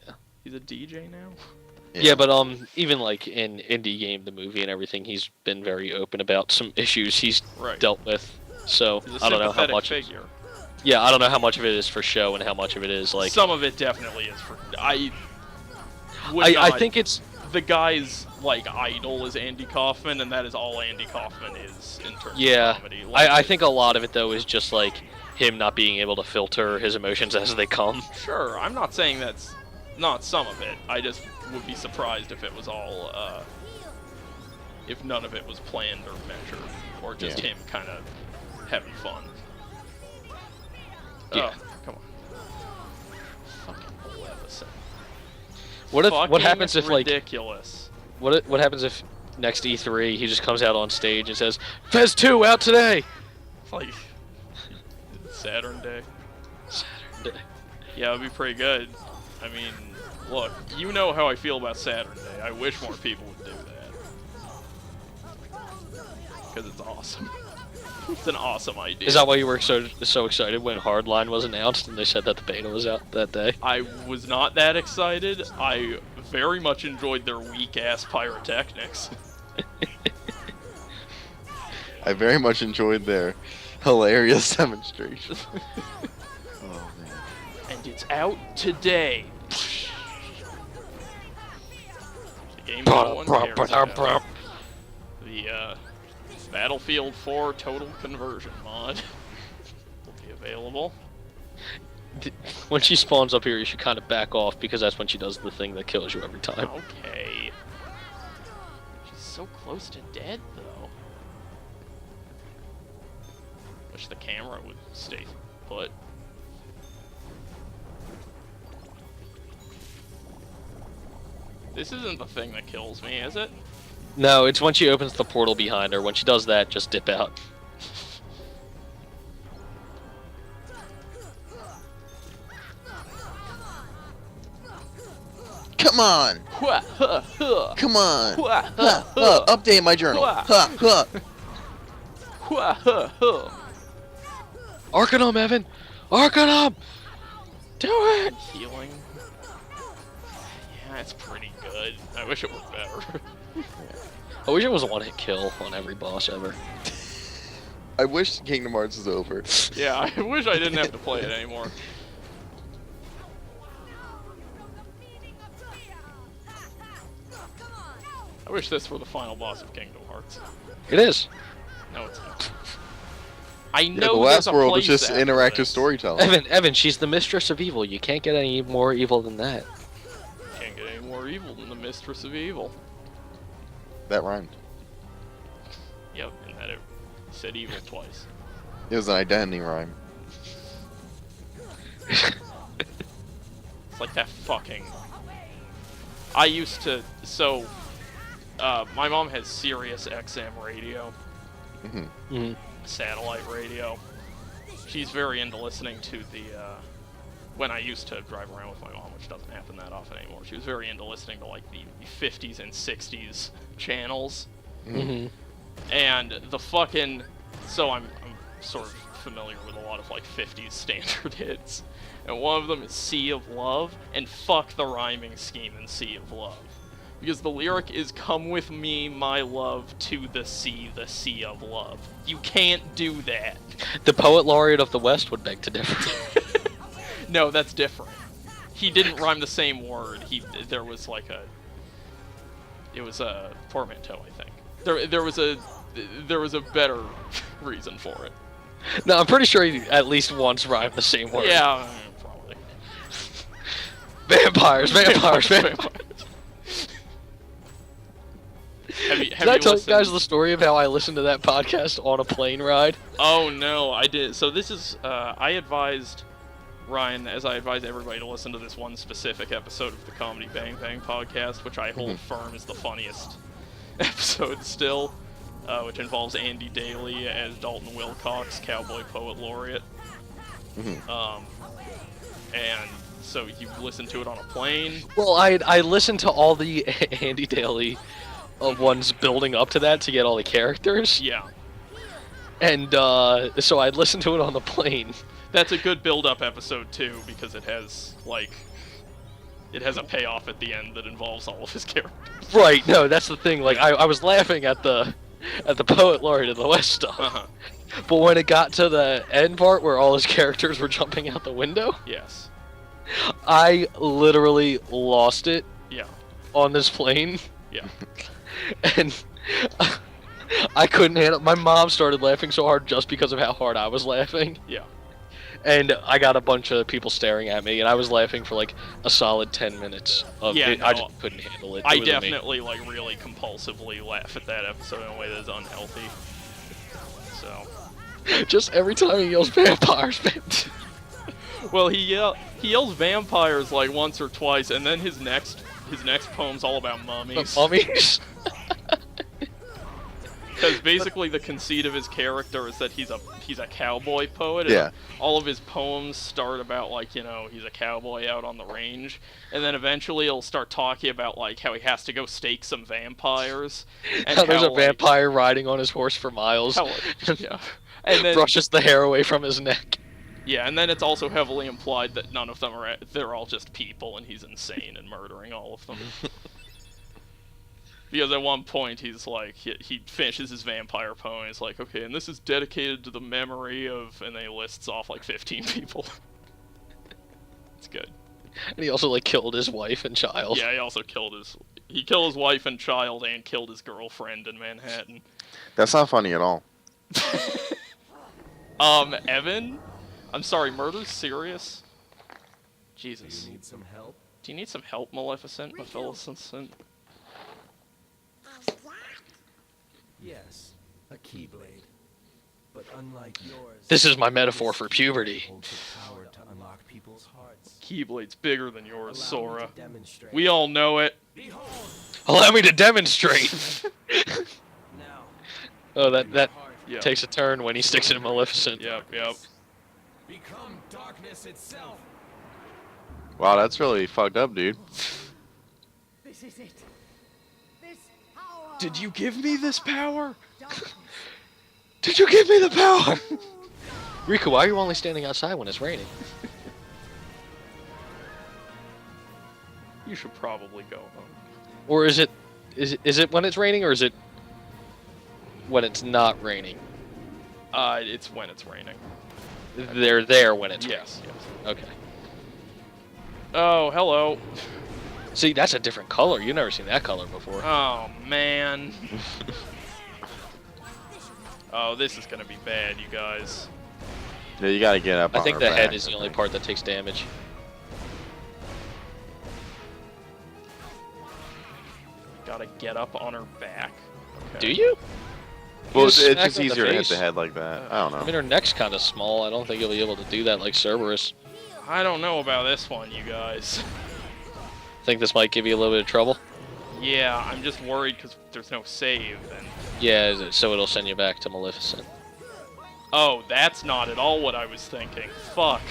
Yeah. He's a DJ now? Yeah, but even like in Indie Game, the movie and everything, he's been very open about some issues he's dealt with. So He's a I don't know how much. figure. Yeah, I don't know how much of it is for show and how much of it is like. Some of it definitely is for. I think it's the guy's like idol is Andy Kaufman, and that is all Andy Kaufman is in terms of comedy. Like, I think a lot of it though is just like him not being able to filter his emotions as they come. Sure, I'm not saying that's not some of it. I just would be surprised if it was all, if none of it was planned or measured, or just him kind of having fun. Yeah. Oh, come on. Fucking Levison. What happens if ridiculous. What happens if next E3 he just comes out on stage and says Fez 2 out today? It's like Saturn Day. Saturn Day. Yeah, it'd be pretty good. I mean, look, you know how I feel about Saturn Day. I wish more people would do that. Because it's awesome. It's an awesome idea. Is that why you were so excited when Hardline was announced and they said that the beta was out that day? I was not that excited. I very much enjoyed their weak-ass pyrotechnics. I very much enjoyed their hilarious demonstration. Oh, man. And it's out today. The game no one cares about. The Battlefield 4 Total Conversion mod will be available. When she spawns up here, you should kind of back off because that's when she does the thing that kills you every time. Okay. She's so close to dead, though. Wish the camera would stay put. This isn't the thing that kills me, is it? No, it's when she opens the portal behind her. When she does that, just dip out. Come on! Come on! Update my journal. Arcanum, Evan! Arcanum! Do it! Healing. Yeah, it's pretty good. I wish it was better. I wish it was a one-hit kill on every boss ever. I wish Kingdom Hearts was over. Yeah, I wish I didn't have to play it anymore. I wish this were the final boss of Kingdom Hearts. It is. No, it's not. I know Yeah, the there's last a world was place just after interactive this. storytelling. Evan, she's the mistress of evil. You can't get any more evil than that. Can't get any more evil than the Mistress of Evil. That rhymed. Yep, and that it said evil twice. It was an identity rhyme. It's like that fucking... I used to... So, my mom has Sirius XM radio. Satellite radio. She's very into listening to the, when I used to drive around with my mom, which doesn't happen that often anymore, she was very into listening to, like, the 50s and 60s channels. And the fucking... So I'm sort of familiar with a lot of, like, 50s standard hits. And one of them is Sea of Love, and fuck the rhyming scheme in Sea of Love. Because the lyric is, come with me, my love, to the sea of love. You can't do that. The poet laureate of the West would beg to differ. No, that's different. He didn't rhyme the same word. There was like a... It was a portmanteau, I think. There was a better reason for it. No, I'm pretty sure he at least once rhymed the same word. Yeah, probably. Vampires. Have Did I tell you guys the story of how I listened to that podcast on a plane ride? Oh no, I did. So this is I advised Ryan, as I advise everybody, to listen to this one specific episode of the Comedy Bang Bang podcast, which I hold firm is the funniest episode still, which involves Andy Daly as Dalton Wilcox, Cowboy Poet Laureate. And so you listen to it on a plane. Well, I listened to all the Andy Daly ones building up to that to get all the characters. Yeah. And so I'd listened to it on the plane. That's a good build-up episode too, because it has a payoff at the end that involves all of his characters. Right, no, that's the thing. Like I was laughing at the Poet Laureate of the West stuff. But when it got to the end part where all his characters were jumping out the window, Yes. I literally lost it Yeah. on this plane. Yeah. And I couldn't handle. My mom started laughing so hard just because of how hard I was laughing, Yeah. and I got a bunch of people staring at me, and I was laughing for like a solid 10 minutes. Of Yeah, it. I no, just couldn't handle it. I It was amazing. definitely like really compulsively laugh at that episode in a way that is unhealthy. So. Just every time he yells vampires, man. Well, he yells vampires like once or twice, and then his next poem's all about mummies. Mummies. Because basically the conceit of his character is that he's a cowboy poet. And Yeah. all of his poems start about like, he's a cowboy out on the range, and then eventually he'll start talking about like how he has to go stake some vampires. And How there's a like, vampire riding on his horse for miles. yeah. And then Brushes the hair away from his neck. yeah, and then it's also heavily implied that none of them they're all just people, and he's insane and murdering all of them. Because at one point he's like, he finishes his vampire poem, and he's like, okay, and this is dedicated to the memory of, and then he lists off like 15 people. It's good. And he also like killed his wife and child. Yeah, he killed his wife and child, and killed his girlfriend in Manhattan. That's not funny at all. Evan? I'm sorry, murder's serious? Do Jesus. you need some help? Do you need some help, Maleficent? Maleficent? Yes, a keyblade. But unlike yours, This is my metaphor for puberty. holds the power to unlock people's hearts. Keyblade's bigger than yours, Allow me Sora. to demonstrate. We all know it. Behold, Allow me to demonstrate. now, Oh, that heart, Yeah. takes a turn when he sticks it in Maleficent. Yep. become darkness itself. Wow, that's really fucked up, dude. This is it. This power. Did you give me this power? Darkness. Did you give me the power? Riku, why are you only standing outside when it's raining? You should probably go home. Or is it when it's raining, or is it when it's not raining? It's when it's raining. They're there when it's Yes. raining. Okay. Oh, hello. See, that's a different color. You've never seen that color before. Oh, man. Oh, this is gonna be bad, you guys. Yeah, you gotta get up I on think her the head back, is the I only think. part that takes damage. Gotta get up on her back. Okay. Do you? Well, just it's smack just her in the easier to hit face. the head like that. I don't I know. mean, her neck's kind of small. I don't think you'll be able to do that like Cerberus. I don't know about this one, you guys. Think this might give you a little bit of trouble? Yeah, I'm just worried because there's no save. And Yeah, so it'll send you back to Maleficent. oh, that's not at all what I was thinking. Fuck.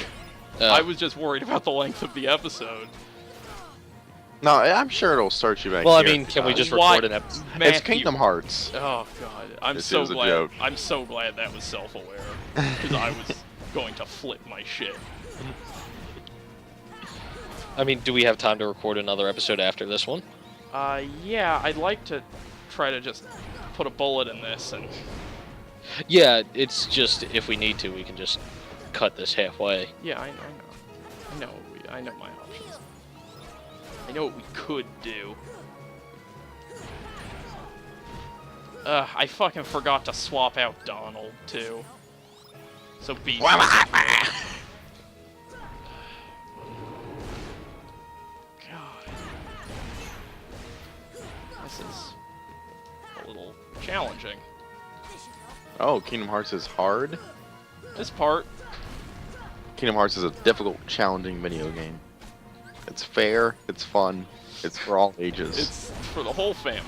I was just worried about the length of the episode. No, I'm sure it'll start you back. Well, I here mean, if it can we does. just Why- record an episode? It's Matthew- Kingdom Hearts. Oh god, I'm This so is a glad. joke. I'm so glad that was self-aware because I was going to flip my shit. I mean, do we have time to record another episode after this one? Yeah, I'd like to try to just put a bullet in this and. Yeah, it's just if we need to, we can just cut this halfway. Yeah, I know my options. I know what we could do. I fucking forgot to swap out Donald too. So be. is a little challenging. Oh, Kingdom Hearts is hard? This part, Kingdom Hearts is a difficult, challenging video game. It's fair, it's fun, it's for all ages. it's for the whole family.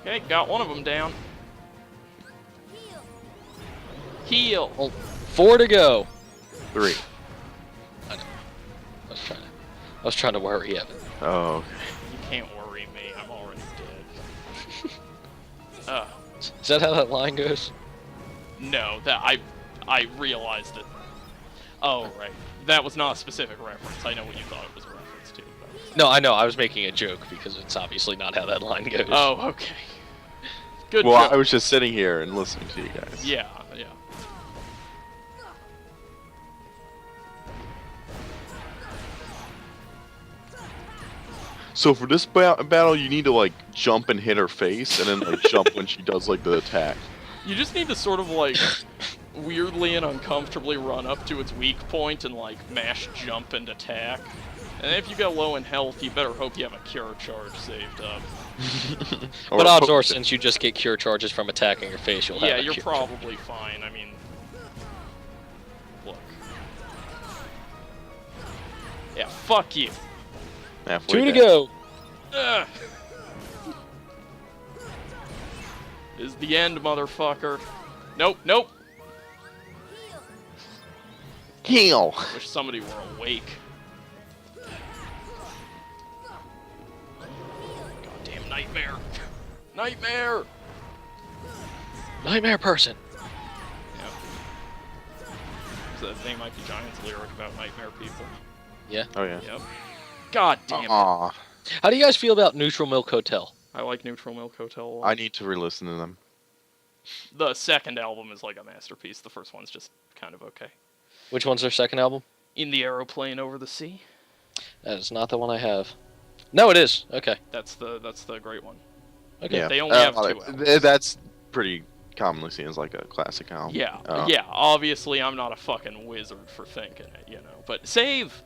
Okay, got one of them down. Heal. Well, 4 to go. 3. I know. I was trying to worry Evan. Oh, okay. You can't worry me. I'm already dead. Is that how that line goes? No, that I realized it. Oh, right. That was not a specific reference. I know what you thought it was a reference to. But... No, I know. I was making a joke because it's obviously not how that line goes. Oh, okay. Good Well, joke. I was just sitting here and listening to you guys. Yeah, yeah. So for this battle, you need to like jump and hit her face, and then like jump when she does like the attack. You just need to sort of like weirdly and uncomfortably run up to its weak point and like mash jump and attack. And if you get low in health, you better hope you have a cure charge saved up. But odds are, since you just get cure charges from attacking her face, you'll have Yeah, a you're cure probably fine. I mean, look. Yeah, fuck you. Halfway 2 to down. go. Ugh. This is the end, motherfucker. Nope, nope. Heal. Wish somebody were awake. Goddamn nightmare. Nightmare! Nightmare person. Yeah. So that thing might be Giant's lyric about nightmare people. Yeah. Oh yeah. Yep. God damn it. Aw, How do you guys feel about Neutral Milk Hotel? I like Neutral Milk Hotel a lot. I need to re-listen to them. The second album is like a masterpiece. The first one's just kind of okay. Which one's their second album? In the Aeroplane Over the Sea. That is not the one I have. No, it is. Okay. That's the great one. Okay. Yeah. They only have 2 albums. That's pretty commonly seen as like a classic album. Yeah, yeah. Obviously, I'm not a fucking wizard for thinking it, you know. But save.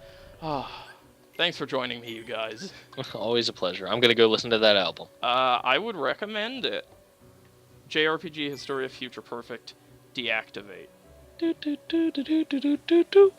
Thanks for joining me, you guys. Always a pleasure. I'm gonna go listen to that album. I would recommend it. JRPG Historia Future Perfect. Deactivate. Do, do, do, do, do, do, do, do.